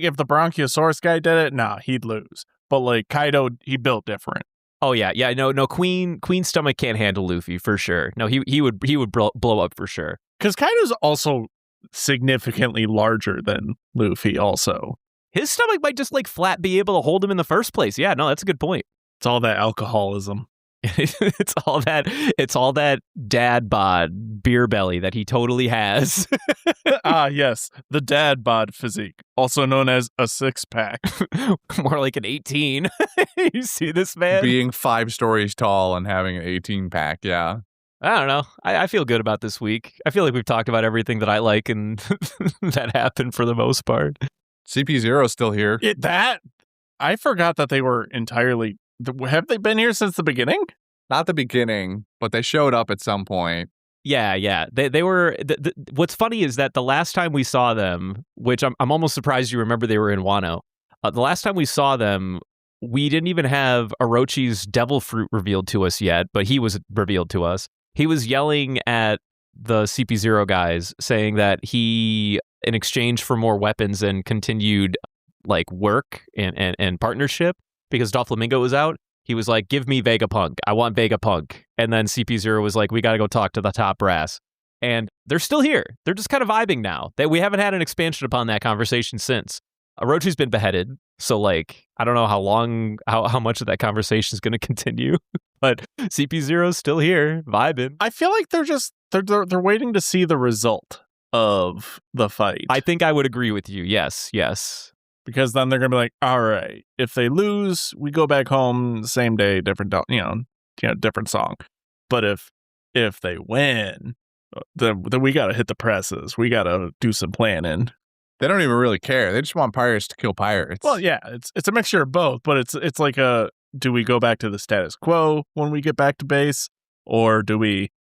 Speaker 3: if the Bronchiosaurus guy did it, he'd lose. But like Kaido, he built different.
Speaker 2: Oh yeah. No. Queen's stomach can't handle Luffy for sure. No, he would blow up for sure.
Speaker 3: Because Kaido's also significantly larger than Luffy. Also,
Speaker 2: his stomach might just flat be able to hold him in the first place. Yeah, no, that's a good point.
Speaker 3: It's all that alcoholism.
Speaker 2: It's all that dad bod beer belly that he totally has.
Speaker 3: Yes, the dad bod physique, also known as a 6-pack.
Speaker 2: More like an 18. You see this man
Speaker 4: being 5 stories tall and having an 18-pack. Yeah,
Speaker 2: I don't know. I feel good about this week. I feel like we've talked about everything that I like and that happened for the most part.
Speaker 4: CP0's still here.
Speaker 3: I forgot that they were entirely. Have they been here since the beginning?
Speaker 4: Not the beginning, but they showed up at some point.
Speaker 2: Yeah. They were. What's funny is that the last time we saw them, which I'm almost surprised you remember they were in Wano. The last time we saw them, we didn't even have Orochi's devil fruit revealed to us yet, but he was revealed to us. He was yelling at the CP0 guys, saying that he, in exchange for more weapons and continued like work and partnership because Doflamingo was out. He was like, give me Vegapunk. I want Vegapunk. And then CP0 was like, we got to go talk to the top brass. And they're still here. They're just kind of vibing now. We haven't had an expansion upon that conversation since. Orochi's been beheaded. So, like, I don't know how much of that conversation is going to continue. But CP0 is still here, vibing.
Speaker 3: I feel like they're waiting to see the result of the fight.
Speaker 2: I think I would agree with you. Yes.
Speaker 3: Because then they're going to be like, all right, if they lose, we go back home same day, different different song. But if they win, then we got to hit the presses. We got to do some planning.
Speaker 4: They don't even really care. They just want pirates to kill pirates.
Speaker 3: Well, yeah, it's a mixture of both, but it's like do we go back to the status quo when we get back to base, or do we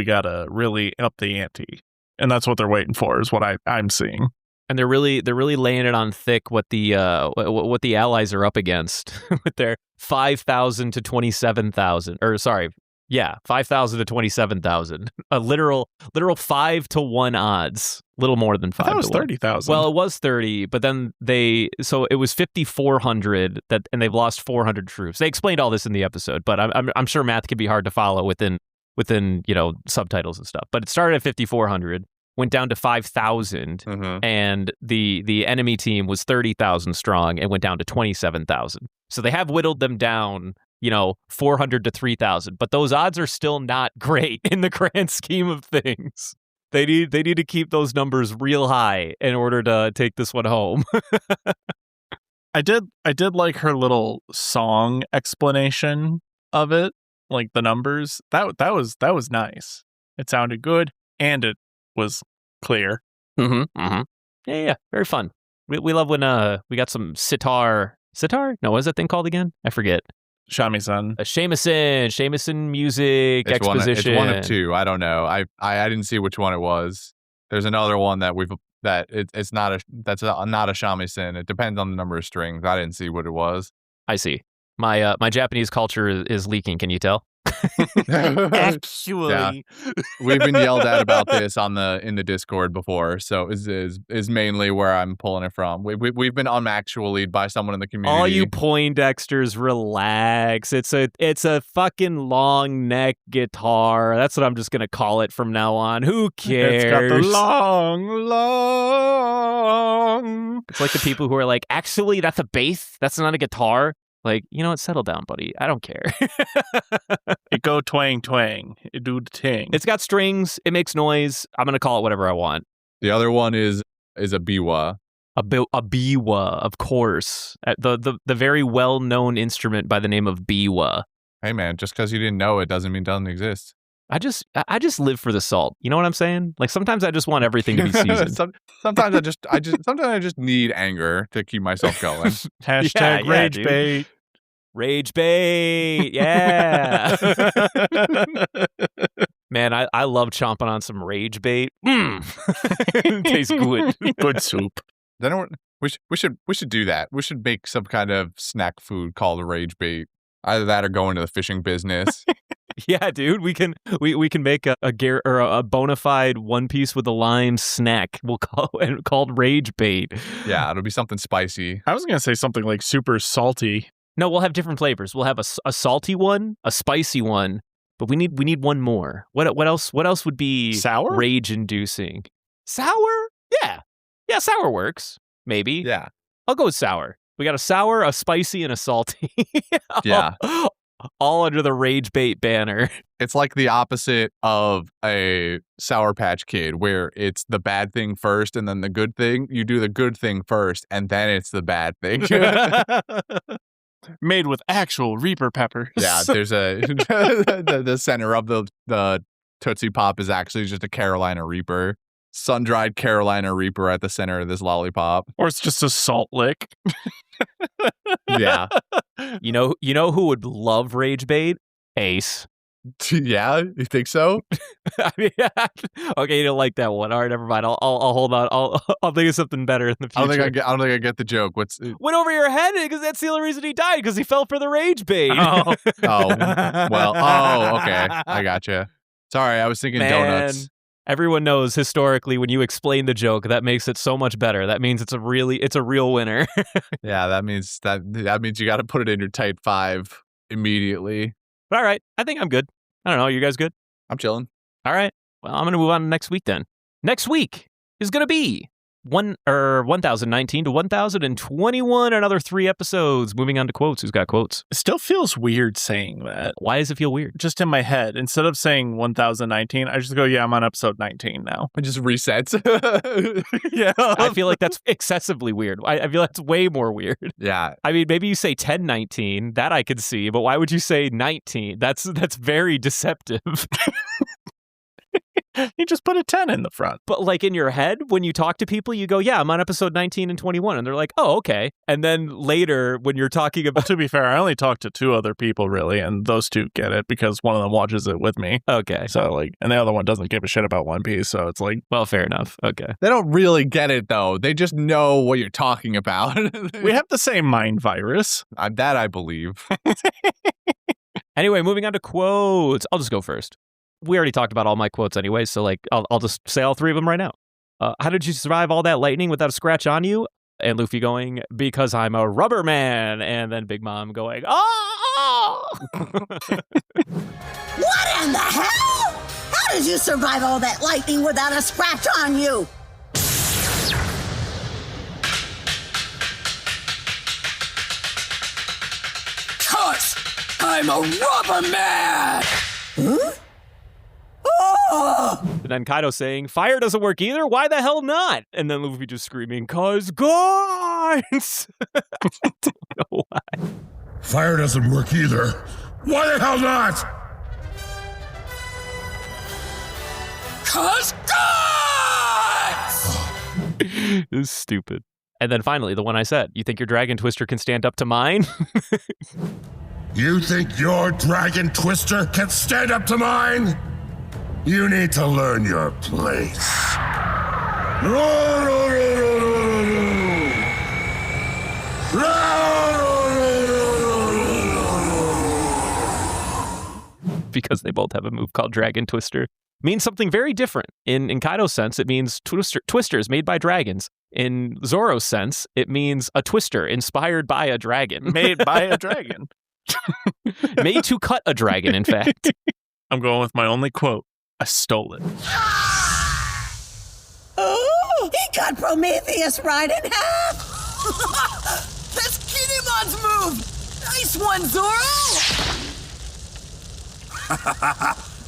Speaker 3: gotta really up the ante? And that's what they're waiting for, is what I'm seeing.
Speaker 2: And they're really laying it on thick what the allies are up against with their 5,000 to 27,000, or sorry, yeah, 5,000 to 27,000, a literal 5-to-1 odds, little more than 5.
Speaker 3: I thought it was 30,000.
Speaker 2: Well, it was 30, but then so it was 5,400 and they've lost 400 troops. They explained all this in the episode, but I'm sure math can be hard to follow within subtitles and stuff. But it started at 5,400. Went down to 5,000, and the enemy team was 30,000 strong and went down to 27,000. So they have whittled them down, 400 to 3,000. But those odds are still not great in the grand scheme of things. They need to keep those numbers real high in order to take this one home.
Speaker 3: I did like her little song explanation of it, like the numbers. That was nice. It sounded good, and it was clear.
Speaker 2: Yeah, very fun. We love when we got some sitar. No, what is that thing called again? I forget.
Speaker 3: Shamisen.
Speaker 2: Shamisen music exposition.
Speaker 4: It's one of two. I don't know. I didn't see which one it was. There's another one that it's not a shamisen. It depends on the number of strings. I didn't see what it was.
Speaker 2: I see. My Japanese culture is leaking. Can you tell?
Speaker 3: Actually,
Speaker 4: yeah. We've been yelled at about this in the Discord before, so is mainly where I'm pulling it from. We've been unactualied by someone in the community.
Speaker 2: All you Poindexters, relax. It's a fucking long neck guitar. That's what I'm just gonna call it from now on. Who cares?
Speaker 3: It's got the long.
Speaker 2: It's like the people who are like, actually, that's a bass. That's not a guitar. Like, you know what? Settle down, buddy. I don't care.
Speaker 3: It go twang twang. It do the ting.
Speaker 2: It's got strings. It makes noise. I'm gonna call it whatever I want.
Speaker 4: The other one is a biwa.
Speaker 2: A biwa, of course. The very well known instrument by the name of biwa.
Speaker 4: Hey man, just because you didn't know it doesn't mean it doesn't exist.
Speaker 2: I just live for the salt. You know what I'm saying? Like sometimes I just want everything to be seasoned.
Speaker 4: Sometimes I just need anger to keep myself going.
Speaker 3: Hashtag rage bait.
Speaker 2: Rage bait. Yeah. Man, I love chomping on some rage bait. It tastes good.
Speaker 3: Good soup.
Speaker 4: Then we should do that. We should make some kind of snack food called rage bait. Either that or go into the fishing business.
Speaker 2: Yeah, dude, we can make a bona fide One Piece with a lime snack. We'll call it called rage bait.
Speaker 4: Yeah, it'll be something spicy.
Speaker 3: I was gonna say something like super salty.
Speaker 2: No, we'll have different flavors. We'll have a salty one, a spicy one, but we need one more. What else would be
Speaker 3: sour?
Speaker 2: Rage inducing? Sour? Yeah, sour works. Maybe.
Speaker 4: Yeah,
Speaker 2: I'll go with sour. We got a sour, a spicy, and a salty.
Speaker 4: Yeah.
Speaker 2: All under the rage bait banner.
Speaker 4: It's like the opposite of a Sour Patch Kid, where it's the bad thing first and then the good thing. You do the good thing first, and then it's the bad thing.
Speaker 3: Made with actual Reaper peppers.
Speaker 4: Yeah, there's the center of the Tootsie Pop is actually just a Carolina Reaper. Sun-dried Carolina Reaper at the center of this lollipop.
Speaker 3: Or it's just a salt lick.
Speaker 4: Yeah.
Speaker 2: You know who would love rage bait? Ace.
Speaker 4: Yeah, you think so?
Speaker 2: I mean, okay, you don't like that one. All right, never mind. I'll hold on. I'll think of something better in the future.
Speaker 4: I don't think I get the joke. Went
Speaker 2: over your head because that's the only reason he died, because he fell for the rage bait.
Speaker 4: Oh, well. Oh, okay. I gotcha. Sorry, I was thinking donuts.
Speaker 2: Everyone knows historically when you explain the joke, that makes it so much better. That means it's a real winner.
Speaker 4: Yeah, that means you got to put it in your tight 5 immediately.
Speaker 2: But all right, I think I'm good. I don't know. You guys good?
Speaker 4: I'm chilling.
Speaker 2: All right. Well, I'm going to move on to next week then. Next week is going to be 1019 to 1021, another 3 episodes. Moving on to quotes. Who's got quotes?
Speaker 3: It still feels weird saying that.
Speaker 2: Why does it feel weird?
Speaker 3: Just in my head, instead of saying 1019, I just go, yeah, I'm on episode 19 now.
Speaker 4: It just resets.
Speaker 3: Yeah.
Speaker 2: I feel like that's excessively weird. I feel that's way more weird.
Speaker 4: Yeah.
Speaker 2: I mean, maybe you say 1019, that I could see, but why would you say 19? That's very deceptive.
Speaker 3: You just put a 10 in the front.
Speaker 2: But like in your head, when you talk to people, you go, yeah, I'm on episode 19 and 21. And they're like, oh, okay. And then later when you're talking about...
Speaker 3: To be fair, I only talked to 2 other people, really, and those 2 get it because one of them watches it with me.
Speaker 2: Okay.
Speaker 3: So, like, and the other one doesn't give a shit about One Piece, so it's like...
Speaker 2: Well, fair enough. Okay.
Speaker 4: They don't really get it, though. They just know what you're talking about.
Speaker 3: We have the same mind virus.
Speaker 4: That I believe.
Speaker 2: Anyway, moving on to quotes. I'll just go first. We already talked about all my quotes anyway, so like I'll just say all 3 of them right now. How did you survive all that lightning without a scratch on you? And Luffy going, because I'm a rubber man. And then Big Mom going, oh!
Speaker 6: What in the hell? How did you survive all that lightning without a scratch on you?
Speaker 5: Cuz I'm a rubber man!
Speaker 6: Huh? Oh!
Speaker 2: And then Kaido saying, fire doesn't work either? Why the hell not? And then Luffy just screaming, cause guns! I don't know why.
Speaker 5: Fire doesn't work either. Why the hell not? Cuz guns!
Speaker 2: This is stupid. And then finally, the one I said, you think your Dragon Twister can stand up to mine?
Speaker 5: You think your Dragon Twister can stand up to mine? You need to learn your place.
Speaker 2: Because they both have a move called Dragon Twister. Means something very different. In Kaido's sense, it means twisters made by dragons. In Zoro's sense, it means a twister inspired by a dragon.
Speaker 3: Made by a dragon.
Speaker 2: Made to cut a dragon, in fact.
Speaker 3: I'm going with my only quote. I stole it.
Speaker 6: Oh, he cut Prometheus right in half! That's Kinemon's move! Nice one, Zoro!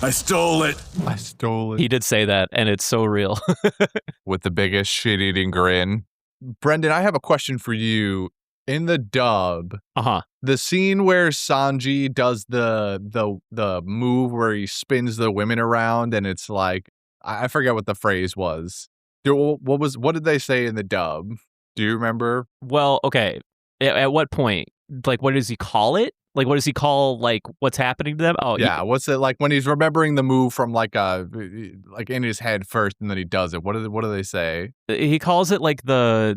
Speaker 5: I stole it.
Speaker 4: I stole it.
Speaker 2: He did say that, and it's so real.
Speaker 4: With the biggest shit-eating grin. Brendan, I have a question for you. In the dub, the scene where Sanji does the move where he spins the women around, and it's like, I forget what the phrase was. What did they say in the dub? Do you remember?
Speaker 2: Well, okay. At what point? Like, what does he call it? Like, what does he call, like, what's happening to them? Oh,
Speaker 4: yeah. What's it like when he's remembering the move from like in his head first, and then he does it? What do they say?
Speaker 2: He calls it like the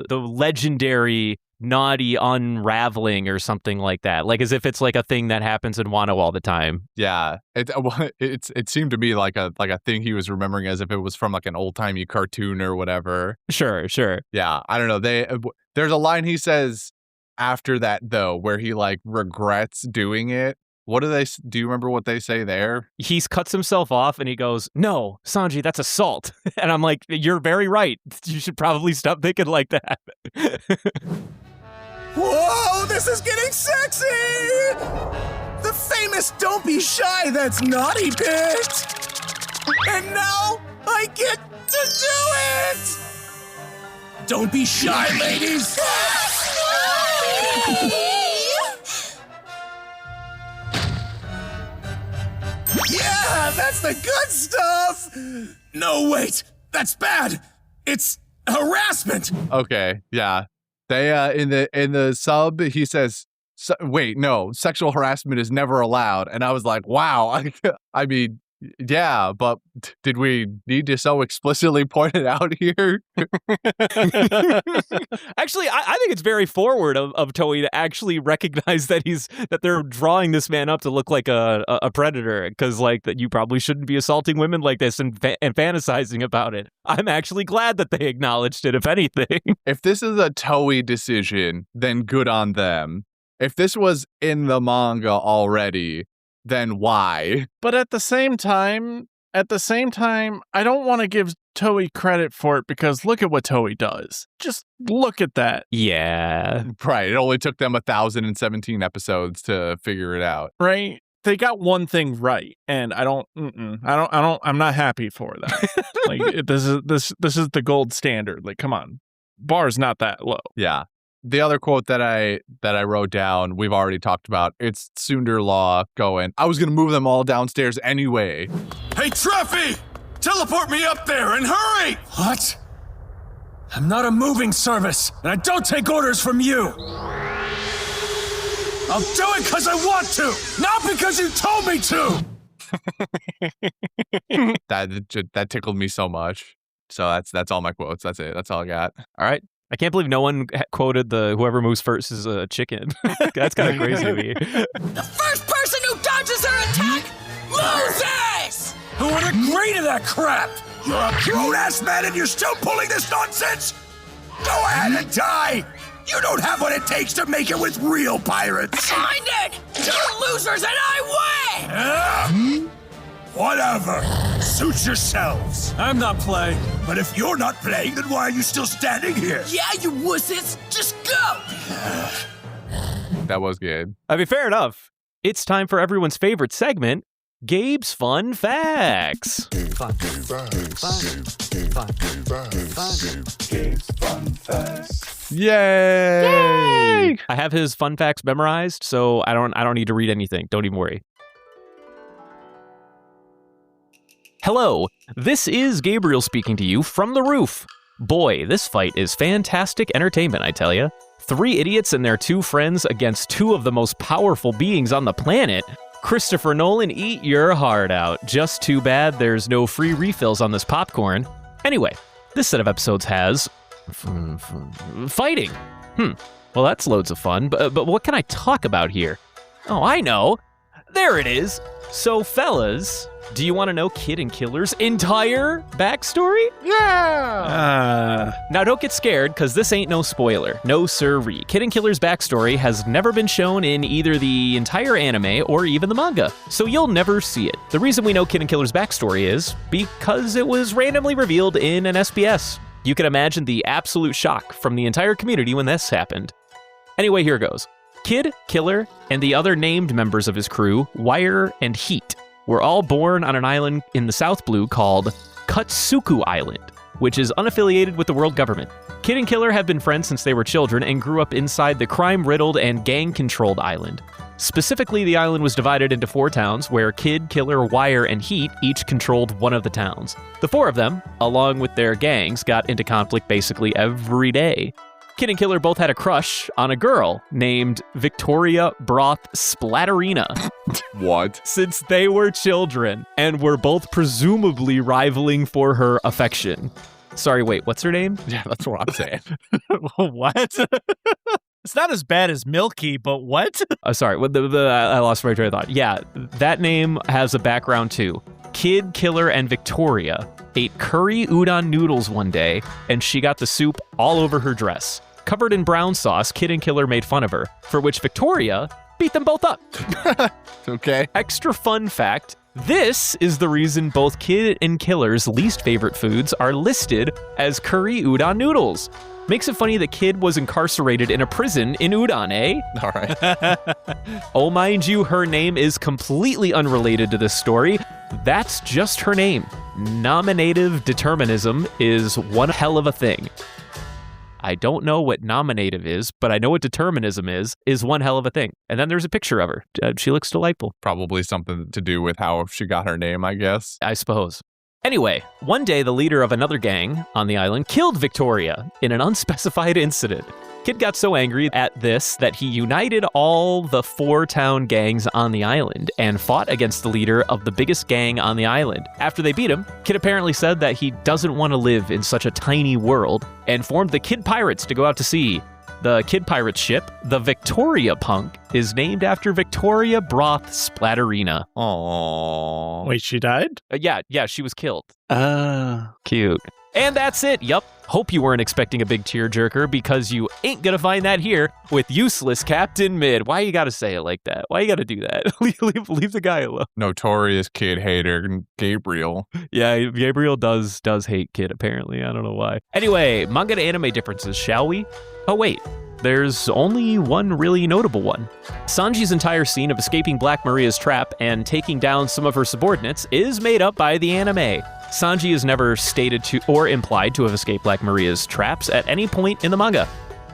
Speaker 2: legendary naughty unraveling or something like that. Like as if it's like a thing that happens in Wano all the time.
Speaker 4: Yeah, it seemed to me like a thing he was remembering as if it was from like an old timey cartoon or whatever.
Speaker 2: Sure.
Speaker 4: Yeah, I don't know. There's a line he says after that though, where he like regrets doing it. Do you remember what they say there?
Speaker 2: He cuts himself off and he goes, "No, Sanji, that's assault." And I'm like, "You're very right. You should probably stop thinking like that."
Speaker 7: Whoa, this is getting sexy! The famous Don't Be Shy That's Naughty bit! And now I get to do it! Don't be shy, ladies! Yeah, that's the good stuff! No, wait, that's bad! It's harassment!
Speaker 4: Okay, yeah. They in the sub he says, wait, no, sexual harassment is never allowed. And I was like, wow. I mean, Yeah, but did we need to so explicitly point it out here?
Speaker 2: Actually, I think it's very forward of Toei to actually recognize that they're drawing this man up to look like a predator, because like that you probably shouldn't be assaulting women like this and fantasizing about it. I'm actually glad that they acknowledged it, if anything.
Speaker 4: If this is a Toei decision, then good on them. If this was in the manga already, then why?
Speaker 3: But at the same time, I don't want to give Toei credit for it, because look at what Toei does. Just look at that.
Speaker 2: Yeah.
Speaker 4: Right. It only took them 1,017 episodes to figure it out.
Speaker 3: Right? They got one thing right, and I'm not happy for that. Like this is the gold standard. Like, come on. Bar's not that low.
Speaker 4: Yeah. The other quote that I wrote down, we've already talked about. It's Tsundere Law going, I was going to move them all downstairs anyway.
Speaker 5: Hey, Treffy! Teleport me up there and hurry! What? I'm not a moving service, and I don't take orders from you. I'll do it because I want to, not because you told me to!
Speaker 4: That tickled me so much. So that's all my quotes. That's it. That's all I got.
Speaker 2: All right. I can't believe no one quoted the whoever moves first is a chicken. That's kind of crazy to me.
Speaker 6: The first person who dodges her attack loses!
Speaker 5: Who would agree to that crap? You're a grown-ass man and you're still pulling this nonsense? Go ahead and die! You don't have what it takes to make it with real pirates!
Speaker 6: Find it! You're losers and I win!
Speaker 5: Whatever. Suit yourselves. I'm not playing. But if you're not playing, then why are you still standing here?
Speaker 6: Yeah, you wusses! Just go!
Speaker 4: That was good.
Speaker 2: I mean, fair enough. It's time for everyone's favorite segment, Gabe's Fun Facts.
Speaker 8: Gabe's Fun Facts.
Speaker 4: Yay!
Speaker 2: I have his fun facts memorized, so I don't need to read anything. Don't even worry. Hello, this is Gabriel speaking to you from the roof. Boy, this fight is fantastic entertainment, I tell ya. 3 idiots and their 2 friends against 2 of the most powerful beings on the planet. Christopher Nolan, eat your heart out. Just too bad there's no free refills on this popcorn. Anyway, this set of episodes has fighting. Well, that's loads of fun, but what can I talk about here? Oh, I know. There it is. So, fellas, do you want to know Kid and Killer's entire backstory?
Speaker 3: Yeah!
Speaker 2: Now, don't get scared, because this ain't no spoiler. No sirree. Kid and Killer's backstory has never been shown in either the entire anime or even the manga, so you'll never see it. The reason we know Kid and Killer's backstory is because it was randomly revealed in an SBS. You can imagine the absolute shock from the entire community when this happened. Anyway, here goes. Kid, Killer, and the other named members of his crew, Wire and Heat, were all born on an island in the South Blue called Kutsuku Island, which is unaffiliated with the world government. Kid and Killer have been friends since they were children and grew up inside the crime-riddled and gang-controlled island. Specifically, the island was divided into 4 towns where Kid, Killer, Wire, and Heat each controlled one of the towns. The 4 of them, along with their gangs, got into conflict basically every day. Kid and Killer both had a crush on a girl named Victoria Broth Splatterina.
Speaker 4: What?
Speaker 2: Since they were children and were both presumably rivaling for her affection. Sorry, wait, what's her name?
Speaker 4: Yeah, that's what I'm saying.
Speaker 3: What? It's not as bad as Milky, but what?
Speaker 2: Sorry, I lost my train of thought. Yeah, that name has a background too. Kid, Killer, and Victoria ate curry udon noodles one day, and she got the soup all over her dress. Covered in brown sauce, Kid and Killer made fun of her, for which Victoria beat them both up.
Speaker 4: Okay.
Speaker 2: Extra fun fact, this is the reason both Kid and Killer's least favorite foods are listed as curry udon noodles. Makes it funny that Kid was incarcerated in a prison in udon, eh?
Speaker 4: All right.
Speaker 2: Oh, mind you, her name is completely unrelated to this story. That's just her name. Nominative determinism is one hell of a thing. I don't know what nominative is, but I know what determinism is one hell of a thing. And then there's a picture of her. She looks delightful.
Speaker 4: Probably something to do with how she got her name, I guess.
Speaker 2: I suppose. Anyway, one day the leader of another gang on the island killed Victoria in an unspecified incident. Kid got so angry at this that he united all the 4 town gangs on the island and fought against the leader of the biggest gang on the island. After they beat him, Kid apparently said that he doesn't want to live in such a tiny world and formed the Kid Pirates to go out to sea. The Kid Pirates ship, the Victoria Punk, is named after Victoria Broth Splatterina.
Speaker 4: Aww.
Speaker 3: Wait, she died?
Speaker 2: Yeah, she was killed. Cute. And that's it. Yup. Hope you weren't expecting a big tearjerker because you ain't gonna find that here with useless Captain Mid. Why you gotta say it like that? Why you gotta do that? leave the guy alone.
Speaker 4: Notorious kid hater, Gabriel.
Speaker 2: Yeah, Gabriel does hate Kid, apparently. I don't know why. Anyway, manga to anime differences, shall we? Oh, wait. There's only one really notable one. Sanji's entire scene of escaping Black Maria's trap and taking down some of her subordinates is made up by the anime. Sanji is never stated to or implied to have escaped Black Maria's traps at any point in the manga.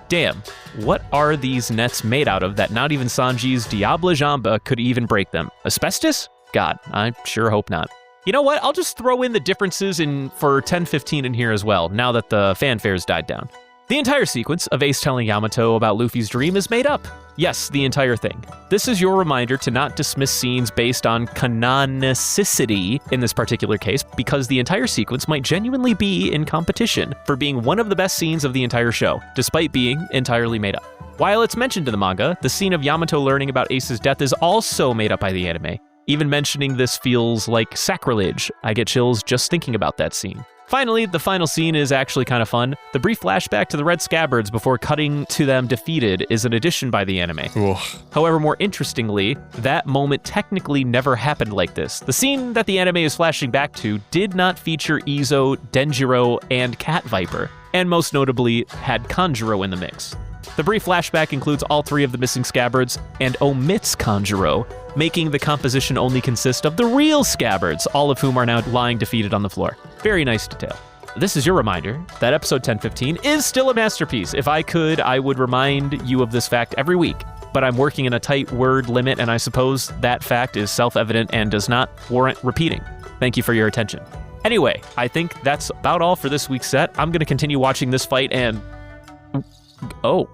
Speaker 2: Damn, what are these nets made out of that not even Sanji's Diable Jamba could even break them? Asbestos? God, I sure hope not. You know what? I'll just throw in the differences for 10-15 in here as well, now that the fanfare's died down. The entire sequence of Ace telling Yamato about Luffy's dream is made up. Yes, the entire thing. This is your reminder to not dismiss scenes based on canonicity in this particular case, because the entire sequence might genuinely be in competition for being one of the best scenes of the entire show, despite being entirely made up. While it's mentioned in the manga, the scene of Yamato learning about Ace's death is also made up by the anime. Even mentioning this feels like sacrilege. I get chills just thinking about that scene. Finally, the final scene is actually kind of fun. The brief flashback to the Red Scabbards before cutting to them defeated is an addition by the anime.
Speaker 4: Ugh.
Speaker 2: However, more interestingly, that moment technically never happened like this. The scene that the anime is flashing back to did not feature Izo, Denjiro, and Cat Viper, and most notably had Kanjuro in the mix. The brief flashback includes all 3 of the missing Scabbards and omits Kanjuro, making the composition only consist of the real Scabbards, all of whom are now lying defeated on the floor. Very nice detail. This is your reminder that episode 1015 is still a masterpiece. If I could, I would remind you of this fact every week, but I'm working in a tight word limit, and I suppose that fact is self-evident and does not warrant repeating. Thank you for your attention. Anyway, I think that's about all for this week's set. I'm going to continue watching this fight and... Oh,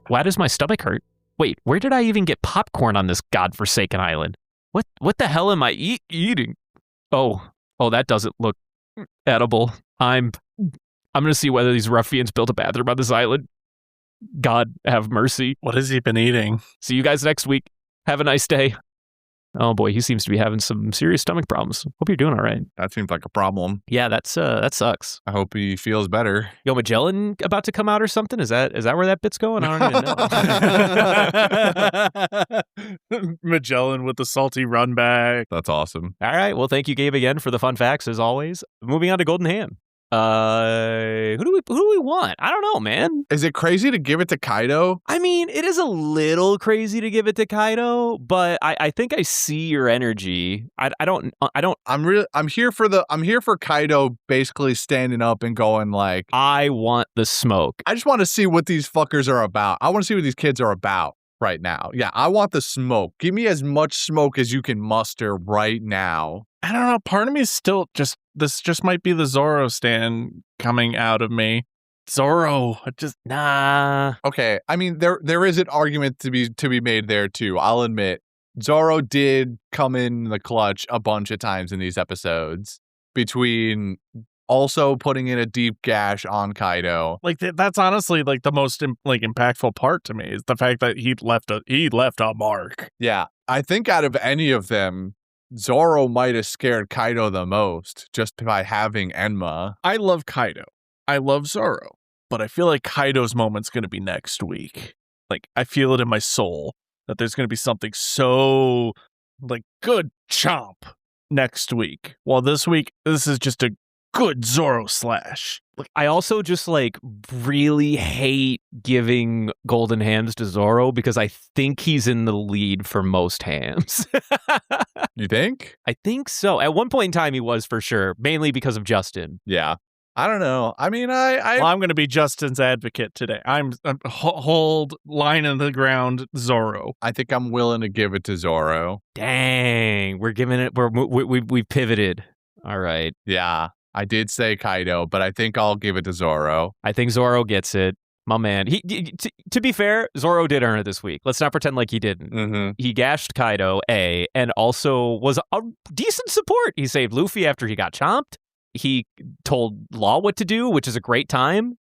Speaker 2: why does my stomach hurt? Wait, where did I even get popcorn on this godforsaken island? What the hell am I eating? Oh, that doesn't look edible. I'm gonna see whether these ruffians built a bathroom on this island. God have mercy.
Speaker 3: What has he been eating?
Speaker 2: See you guys next week. Have a nice day. Oh boy, he seems to be having some serious stomach problems. Hope you're doing all right.
Speaker 4: That seems like a problem.
Speaker 2: Yeah, that sucks.
Speaker 4: I hope he feels better.
Speaker 2: Yo, Magellan about to come out or something? Is that where that bit's going? I don't even know.
Speaker 3: Magellan with the salty run back.
Speaker 4: That's awesome.
Speaker 2: All right. Well, thank you, Gabe, again for the fun facts as always. Moving on to Golden Hand. Who do we want? I don't know, man.
Speaker 4: Is it crazy to give it to Kaido?
Speaker 2: I mean, it is a little crazy to give it to Kaido, but I think I see your energy.
Speaker 4: I'm here for Kaido basically standing up and going like,
Speaker 2: I want the smoke.
Speaker 4: I just want to see what these fuckers are about. I want to see what these kids are about right now. Yeah, I want the smoke. Give me as much smoke as you can muster right now.
Speaker 3: I don't know. Part of me is still this just might be the Zoro stand coming out of me. Zoro, nah.
Speaker 4: Okay, I mean there is an argument to be made there too. I'll admit Zoro did come in the clutch a bunch of times in these episodes, between also putting in a deep gash on Kaido.
Speaker 3: Like that's honestly like the most impactful part to me is the fact that he left a mark.
Speaker 4: Yeah, I think out of any of them, Zoro might have scared Kaido the most just by having Enma.
Speaker 3: I love Kaido. I love Zoro. But I feel like Kaido's moment's going to be next week. Like, I feel it in my soul that there's going to be something so, like, good chomp next week. While this week, this is just a good Zoro slash.
Speaker 2: I also just really hate giving golden hands to Zoro because I think he's in the lead for most hands.
Speaker 4: You think?
Speaker 2: I think so. At one point in time, he was for sure, mainly because of Justin.
Speaker 4: Yeah. I don't know. I mean,
Speaker 3: I'm going to be Justin's advocate today. I'm hold line in the ground Zoro.
Speaker 4: I think I'm willing to give it to Zoro.
Speaker 2: Dang, we're giving it. We've pivoted. All right.
Speaker 4: Yeah. I did say Kaido, but I think I'll give it to Zoro.
Speaker 2: I think Zoro gets it. My man. To be fair, Zoro did earn it this week. Let's not pretend like he didn't.
Speaker 4: Mm-hmm.
Speaker 2: He gashed Kaido, and also was a decent support. He saved Luffy after he got chomped. He told Law what to do, which is a great time.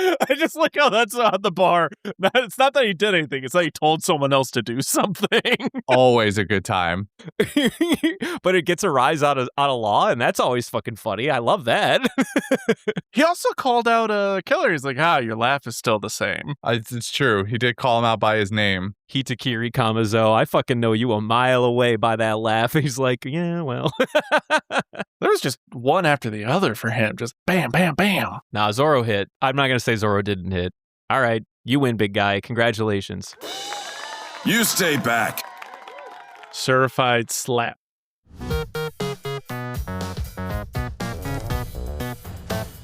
Speaker 3: I just like how that's on the bar. It's not that he did anything. It's that he told someone else to do something.
Speaker 4: Always a good time.
Speaker 2: But it gets a rise out of Law, and that's always fucking funny. I love that.
Speaker 3: He also called out Killer. He's like, your laugh is still the same.
Speaker 4: It's true. He did call him out by his name.
Speaker 2: Hitakiri Kamazo, I fucking know you a mile away by that laugh. He's like, yeah, well.
Speaker 3: There was just one after the other for him. Just bam, bam, bam.
Speaker 2: Nah, Zoro hit. I'm not going to say Zoro didn't hit. All right, you win, big guy. Congratulations.
Speaker 5: You stay back.
Speaker 3: Certified slap.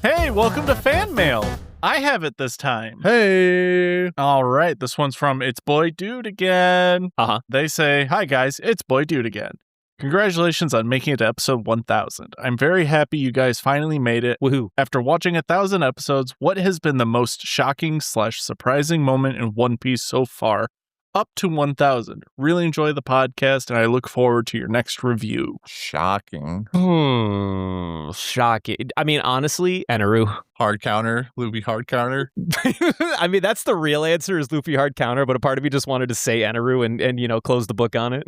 Speaker 3: Hey, welcome to Fan Mail. I have it this time.
Speaker 4: Hey.
Speaker 3: All right, this one's from It's Boy Dude again.
Speaker 2: Uh-huh.
Speaker 3: They say, hi guys, it's Boy Dude again. Congratulations on making it to episode 1000. I'm very happy you guys finally made it.
Speaker 2: Woohoo.
Speaker 3: After watching 1,000 episodes, what has been the most shocking/surprising moment in One Piece so far? Up to 1,000. Really enjoy the podcast, and I look forward to your next review.
Speaker 4: Shocking.
Speaker 2: Shocking. I mean, honestly, Eneru.
Speaker 4: Hard counter. Luffy hard counter.
Speaker 2: I mean, that's the real answer is Luffy hard counter, but a part of me just wanted to say Eneru and close the book on it.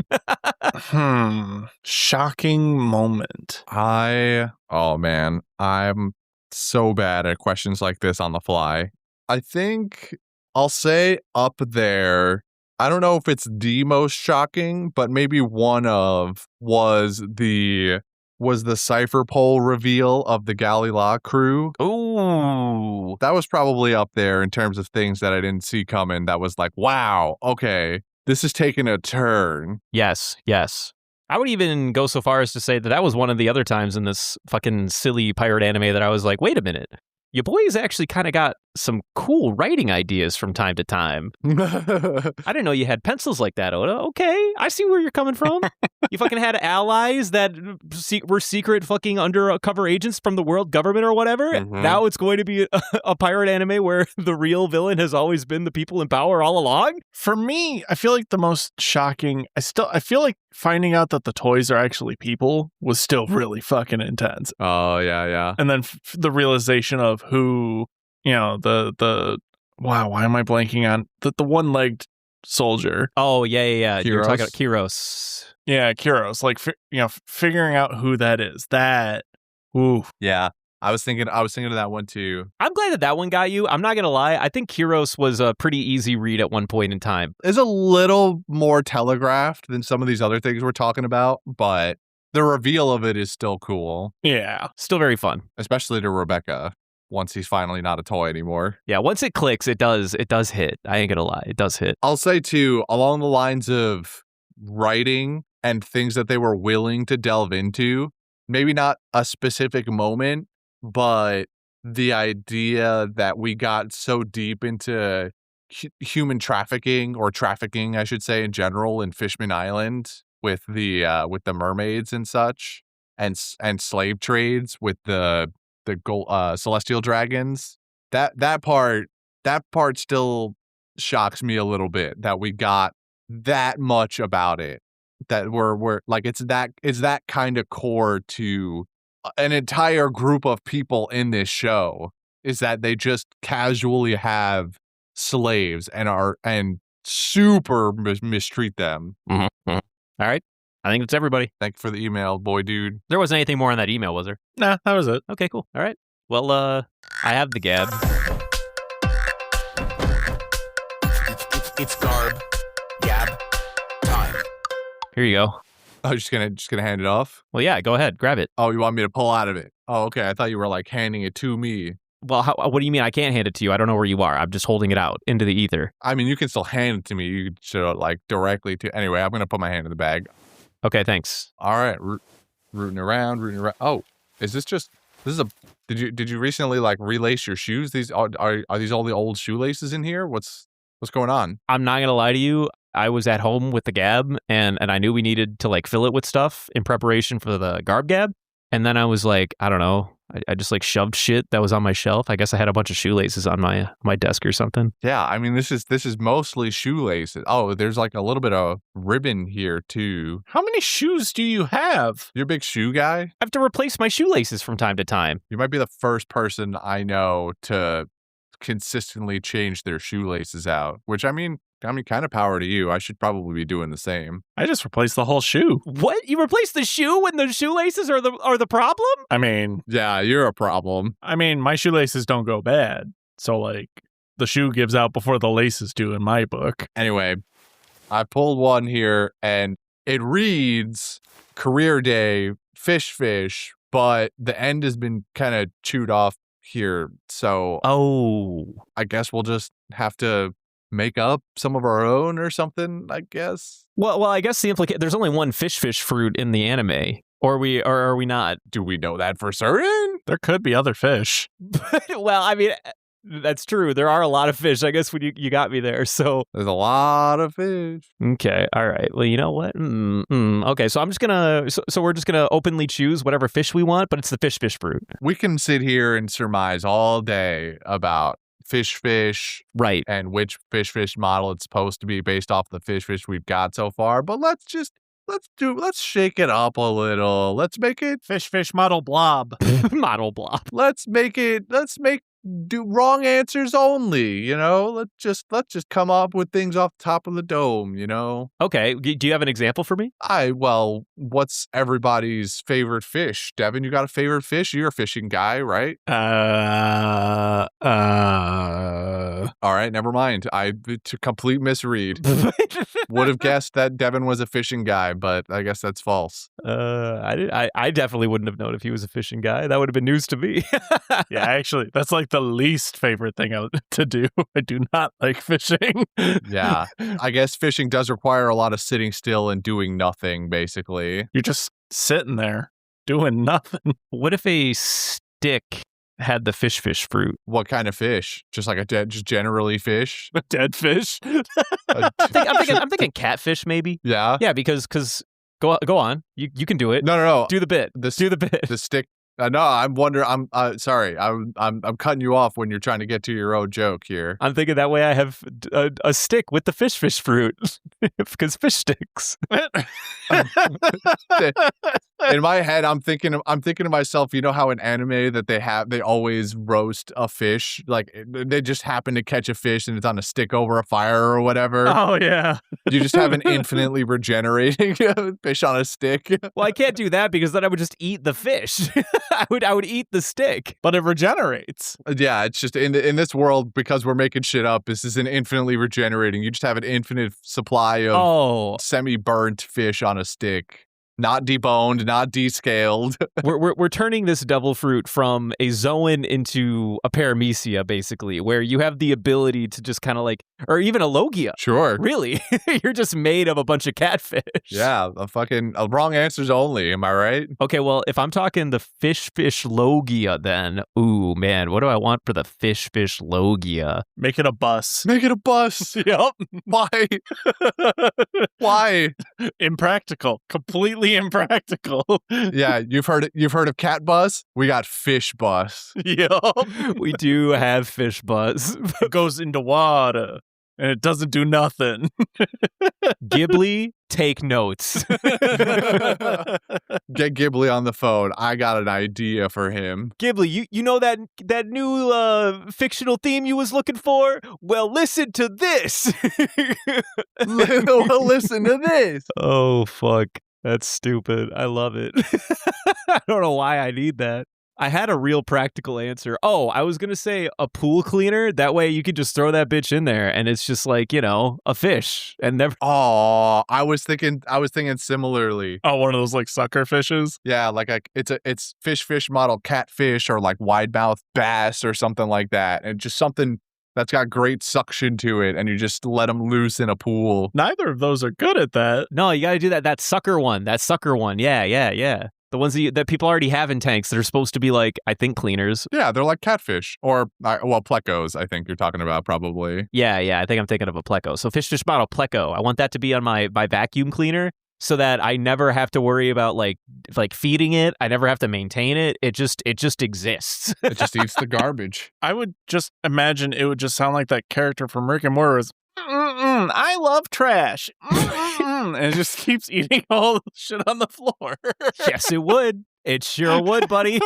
Speaker 3: Shocking moment.
Speaker 4: Oh man, I'm so bad at questions like this on the fly. I think I'll say up there. I don't know if it's the most shocking, but maybe one of was the Cypher Pole reveal of the Galila crew.
Speaker 2: Ooh.
Speaker 4: That was probably up there in terms of things that I didn't see coming. That was like, wow, okay, this is taking a turn.
Speaker 2: Yes. I would even go so far as to say that was one of the other times in this fucking silly pirate anime that I was like, wait a minute. Your boys actually kind of got some cool writing ideas from time to time. I didn't know you had pencils like that, Oda. Okay, I see where you're coming from. You fucking had allies that were secret fucking undercover agents from the world government or whatever.
Speaker 4: Mm-hmm.
Speaker 2: Now it's going to be a pirate anime where the real villain has always been the people in power all along.
Speaker 3: For me, I feel like the most shocking, I feel like finding out that the toys are actually people was still really fucking intense.
Speaker 4: Oh, yeah.
Speaker 3: And then the realization of who, the wow, why am I blanking on the one-legged soldier?
Speaker 2: Oh, yeah. You're talking about
Speaker 4: Kyros.
Speaker 2: Kyros.
Speaker 3: Yeah, Kyros. Like, figuring out who that is. That, ooh.
Speaker 4: Yeah. I was thinking of that one too.
Speaker 2: I'm glad that one got you. I'm not going to lie. I think Kyros was a pretty easy read at one point in time.
Speaker 4: It's a little more telegraphed than some of these other things we're talking about, but the reveal of it is still cool.
Speaker 3: Yeah.
Speaker 2: Still very fun.
Speaker 4: Especially to Rebecca once he's finally not a toy anymore.
Speaker 2: Yeah, once it clicks, it does hit. I ain't going to lie. It does hit.
Speaker 4: I'll say too, along the lines of writing and things that they were willing to delve into, maybe not a specific moment, but the idea that we got so deep into human trafficking, or trafficking, I should say, in general, in Fishman Island with the mermaids and such, and slave trades with the celestial dragons. That part still shocks me a little bit that we got that much about it. That we're like it's that kind of core to an entire group of people in this show, is that they just casually have slaves and super mistreat them.
Speaker 2: Mm-hmm. All right. I think that's everybody.
Speaker 4: Thank you for the email, boy dude.
Speaker 2: There wasn't anything more in that email, was there?
Speaker 3: Nah, that was it.
Speaker 2: Okay, cool. All right. Well, I have the gab.
Speaker 5: It's Garb. Gab. Time.
Speaker 2: Here you go.
Speaker 4: Oh, just gonna hand it off?
Speaker 2: Well, yeah, go ahead. Grab it.
Speaker 4: Oh, you want me to pull out of it? Oh, okay. I thought you were like handing it to me.
Speaker 2: Well, what do you mean I can't hand it to you? I don't know where you are. I'm just holding it out into the ether.
Speaker 4: I mean, you can still hand it to me. You should like directly to. Anyway, I'm gonna put my hand in the bag.
Speaker 2: Okay, thanks.
Speaker 4: All right, rooting around. Oh, is this just? This is a. Did you recently like relace your shoes? These are these all the old shoelaces in here? What's going on?
Speaker 2: I'm not gonna lie to you. I was at home with the gab, and I knew we needed to like fill it with stuff in preparation for the garb gab. And then I was like, I don't know, I just like shoved shit that was on my shelf. I guess I had a bunch of shoelaces on my desk or something.
Speaker 4: Yeah, I mean, this is mostly shoelaces. Oh, there's like a little bit of ribbon here too.
Speaker 3: How many shoes do you have?
Speaker 4: You're a big shoe guy?
Speaker 2: I have to replace my shoelaces from time to time.
Speaker 4: You might be the first person I know to consistently change their shoelaces out, which I mean, kind of power to you. I should probably be doing the same.
Speaker 3: I just replaced the whole shoe.
Speaker 2: What? You replaced the shoe when the shoelaces are the problem?
Speaker 3: I mean,
Speaker 4: Yeah, you're a problem.
Speaker 3: my shoelaces don't go bad. So like the shoe gives out before the laces do in my book.
Speaker 4: Anyway, I pulled one here and it reads career day, fish, but the end has been kind of chewed off here. So I guess we'll just have to make up some of our own or something, I guess.
Speaker 2: Well, I guess there's only one fish fruit in the anime. Or are we not?
Speaker 4: Do we know that for certain?
Speaker 3: There could be other fish.
Speaker 2: Well, I mean, that's true. There are a lot of fish. I guess when you got me there. So
Speaker 4: There's a lot of fish.
Speaker 2: okay, all right. Well, you know what? Okay, so I'm just gonna. So we're just gonna openly choose whatever fish we want, but it's the fish fruit.
Speaker 4: We can sit here and surmise all day about fish,
Speaker 2: Right.
Speaker 4: and which fish model it's supposed to be based off the fish we've got so far. But let's shake it up a little. Let's make it
Speaker 3: Fish model blob.
Speaker 2: Model blob.
Speaker 4: let's do wrong answers only, let's just come up with things off the top of the dome,
Speaker 2: Okay. Do you have an example for me?
Speaker 4: What's everybody's favorite fish? Devin, you got a favorite fish? You're a fishing guy, right? All right, never mind. It's a complete misread. Would have guessed that Devin was a fishing guy, but I guess that's false.
Speaker 2: I definitely wouldn't have known if he was a fishing guy. That would have been news to me.
Speaker 3: Yeah, actually, that's like the least favorite thing to do. I do not like fishing.
Speaker 4: Yeah, I guess fishing does require a lot of sitting still and doing nothing, basically.
Speaker 3: You're just sitting there doing nothing.
Speaker 2: What if a stick had the fish fruit?
Speaker 4: What kind of fish? Just like just generally fish?
Speaker 3: A dead fish.
Speaker 2: I'm thinking catfish, maybe.
Speaker 4: Yeah.
Speaker 2: Yeah, because go on. You can do it.
Speaker 4: No.
Speaker 2: Do the bit. Do the bit.
Speaker 4: The stick. No, I'm wondering. I'm sorry. I'm cutting you off when you're trying to get to your own joke here.
Speaker 2: I'm thinking that way I have a stick with the fish fruit because fish sticks.
Speaker 4: In my head, I'm thinking to myself, you know how in anime that they always roast a fish, like they just happen to catch a fish and it's on a stick over a fire or whatever.
Speaker 3: Oh yeah.
Speaker 4: You just have an infinitely regenerating fish on a stick.
Speaker 2: Well, I can't do that because then I would just eat the fish. I would eat the stick.
Speaker 3: But it regenerates.
Speaker 4: Yeah, it's just in this world, because we're making shit up, this is an infinitely regenerating. You just have an infinite supply of semi-burnt fish on a stick. Not deboned, not descaled.
Speaker 2: We're turning this devil fruit from a Zoan into a paramecia, basically, where you have the ability to just kind of like, or even a Logia.
Speaker 4: Sure.
Speaker 2: Really? You're just made of a bunch of catfish.
Speaker 4: Yeah, wrong answers only, am I right?
Speaker 2: Okay, well, if I'm talking the fish Logia, then, ooh, man, what do I want for the fish Logia?
Speaker 3: Make it a bus.
Speaker 4: Make it a bus.
Speaker 3: Yep.
Speaker 4: Why? Why?
Speaker 3: Impractical. Completely impractical.
Speaker 4: Yeah, you've heard of cat bus? We got fish bus.
Speaker 3: Yep.
Speaker 2: We do have fish bus.
Speaker 3: It goes into water and it doesn't do nothing.
Speaker 2: Ghibli, take notes.
Speaker 4: Get Ghibli on the phone. I got an idea for him.
Speaker 2: Ghibli, you know that new fictional theme you was looking for? Well, listen to this.
Speaker 4: Well, listen to this.
Speaker 2: Oh, fuck. That's stupid. I love it. I don't know why I need that. I had a real practical answer. Oh, I was going to say a pool cleaner. That way you could just throw that bitch in there and it's just like, a fish and never.
Speaker 4: Oh, I was thinking similarly.
Speaker 3: Oh, one of those like sucker fishes?
Speaker 4: Yeah, like it's fish model catfish or like wide mouth bass or something like that. And just something that's got great suction to it, and you just let them loose in a pool.
Speaker 3: Neither of those are good at that.
Speaker 2: No, you got to do that sucker one. Yeah. The ones that people already have in tanks that are supposed to be like, I think, cleaners.
Speaker 4: Yeah, they're like catfish or, plecos, I think you're talking about probably.
Speaker 2: Yeah, I think I'm thinking of a pleco. So fish model pleco. I want that to be on my vacuum cleaner. so that I never have to worry about like feeding it. I never have to maintain it. It just exists.
Speaker 4: It just eats the garbage.
Speaker 3: I would just imagine it would just sound like that character from Rick and Morty was, I love trash. And it just keeps eating all the shit on the floor.
Speaker 2: Yes, it would. It sure would, buddy.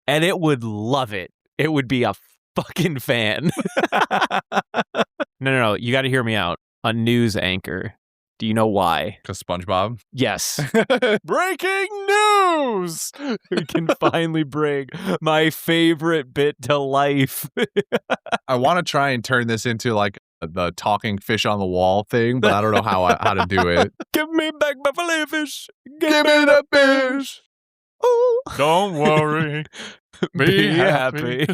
Speaker 2: And it would love it. It would be a fucking fan. No. You got to hear me out. A news anchor. Do you know why?
Speaker 4: Because SpongeBob?
Speaker 2: Yes.
Speaker 3: Breaking news!
Speaker 2: We can finally bring my favorite bit to life.
Speaker 4: I want to try and turn this into like the talking fish on the wall thing, but I don't know how to do it.
Speaker 2: Give me back my filet fish.
Speaker 4: Give me the fish.
Speaker 2: Ooh.
Speaker 3: Don't worry. Be happy.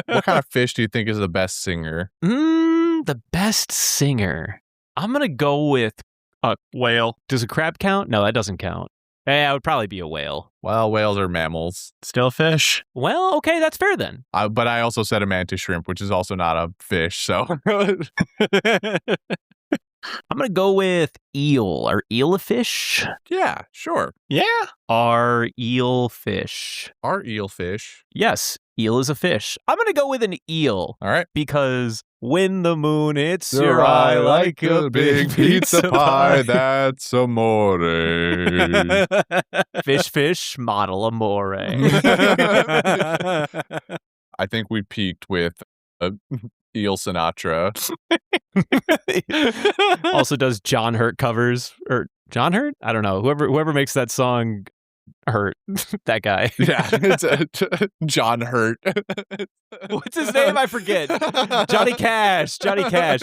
Speaker 4: What kind of fish do you think is the best singer?
Speaker 2: The best singer. I'm going to go with
Speaker 3: a whale.
Speaker 2: Does a crab count? No, that doesn't count. It would probably be a whale.
Speaker 4: Well, whales are mammals.
Speaker 3: Still fish.
Speaker 2: Well, okay, that's fair then.
Speaker 4: But I also said a mantis shrimp, which is also not a fish, so.
Speaker 2: I'm going to go with eel. Are eel a fish?
Speaker 4: Yeah, sure.
Speaker 3: Yeah.
Speaker 2: Are eel fish?
Speaker 4: Are eel fish?
Speaker 2: Yes, eel is a fish. I'm going to go with an eel.
Speaker 4: All right.
Speaker 2: Because when the moon hits your eye like a big pizza pie,
Speaker 4: that's amore.
Speaker 2: Fish, model amore.
Speaker 4: I think we peaked with Eel Sinatra.
Speaker 2: Also does John Hurt covers, or John Hurt? I don't know. Whoever makes that song Hurt, that guy.
Speaker 4: Yeah, it's John Hurt.
Speaker 2: What's his name? I forget. Johnny Cash.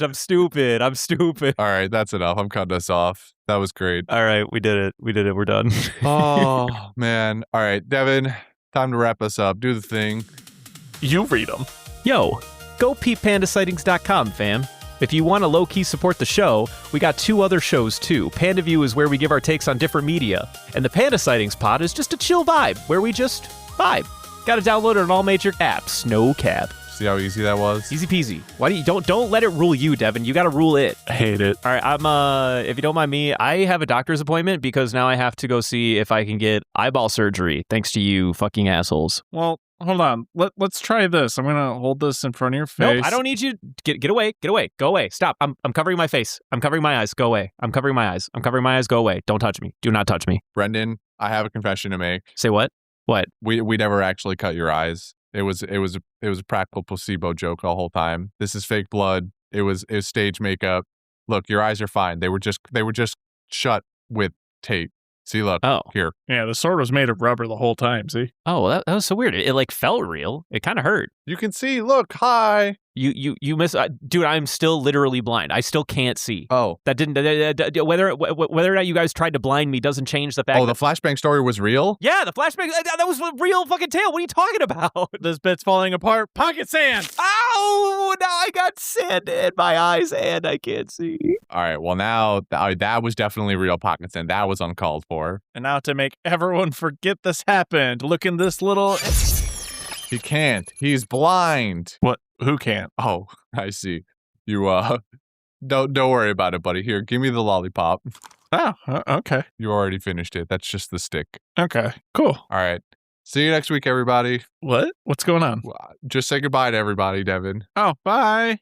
Speaker 2: I'm stupid.
Speaker 4: All right, that's enough. I'm cutting us off. That was great.
Speaker 2: All right, we did it. We're done.
Speaker 4: Oh, man. All right, Devin, time to wrap us up. Do the thing.
Speaker 3: You read them.
Speaker 2: Yo, go peeppandasightings.com, fam. If you want to low-key support the show, we got 2 other shows too. Panda View is where we give our takes on different media, and the Panda Sightings pod is just a chill vibe, where we just vibe. Got to download it on all major apps. No cap.
Speaker 4: See how easy that was?
Speaker 2: Easy peasy. Why do you don't let it rule you, Devin? You got to rule it.
Speaker 3: I hate it.
Speaker 2: All right, I'm if you don't mind me, I have a doctor's appointment because now I have to go see if I can get eyeball surgery. Thanks to you fucking assholes.
Speaker 3: Well, hold on. Let's try this. I'm gonna hold this in front of your face.
Speaker 2: Nope, I don't need you. Get away. Go away. Stop. I'm covering my face. I'm covering my eyes. Go away. I'm covering my eyes. Go away. Don't touch me. Do not touch me.
Speaker 4: Brendan, I have a confession to make.
Speaker 2: Say what? What?
Speaker 4: We never actually cut your eyes. It was a practical placebo joke the whole time. This is fake blood. It was stage makeup. Look, your eyes are fine. They were just shut with tape. See, look.
Speaker 2: Oh.
Speaker 4: Here.
Speaker 3: Yeah, the sword was made of rubber the whole time, see?
Speaker 2: Oh, well, that was so weird. It like felt real. It kind of hurt.
Speaker 4: You can see. Look, hi.
Speaker 2: You miss, dude. I'm still literally blind. I still can't see.
Speaker 4: Oh,
Speaker 2: that didn't. Whether or not you guys tried to blind me doesn't change the fact.
Speaker 4: Oh, the flashbang story was real.
Speaker 2: Yeah, the flashbang. That was a real fucking tale. What are you talking about?
Speaker 3: This bit's falling apart. Pocket sand.
Speaker 2: Ow! Now I got sand in my eyes and I can't see.
Speaker 4: All right. Well, now that was definitely real pocket sand. That was uncalled for.
Speaker 3: And now to make everyone forget this happened, look in this little.
Speaker 4: He can't. He's blind.
Speaker 3: What? Who can't?
Speaker 4: Oh, I see. You don't worry about it, buddy. Here, give me the lollipop.
Speaker 3: Oh, okay.
Speaker 4: You already finished it. That's just the stick.
Speaker 3: Okay, cool.
Speaker 4: All right. See you next week, everybody.
Speaker 3: What? What's going on?
Speaker 4: Just say goodbye to everybody, Devin.
Speaker 3: Oh, bye.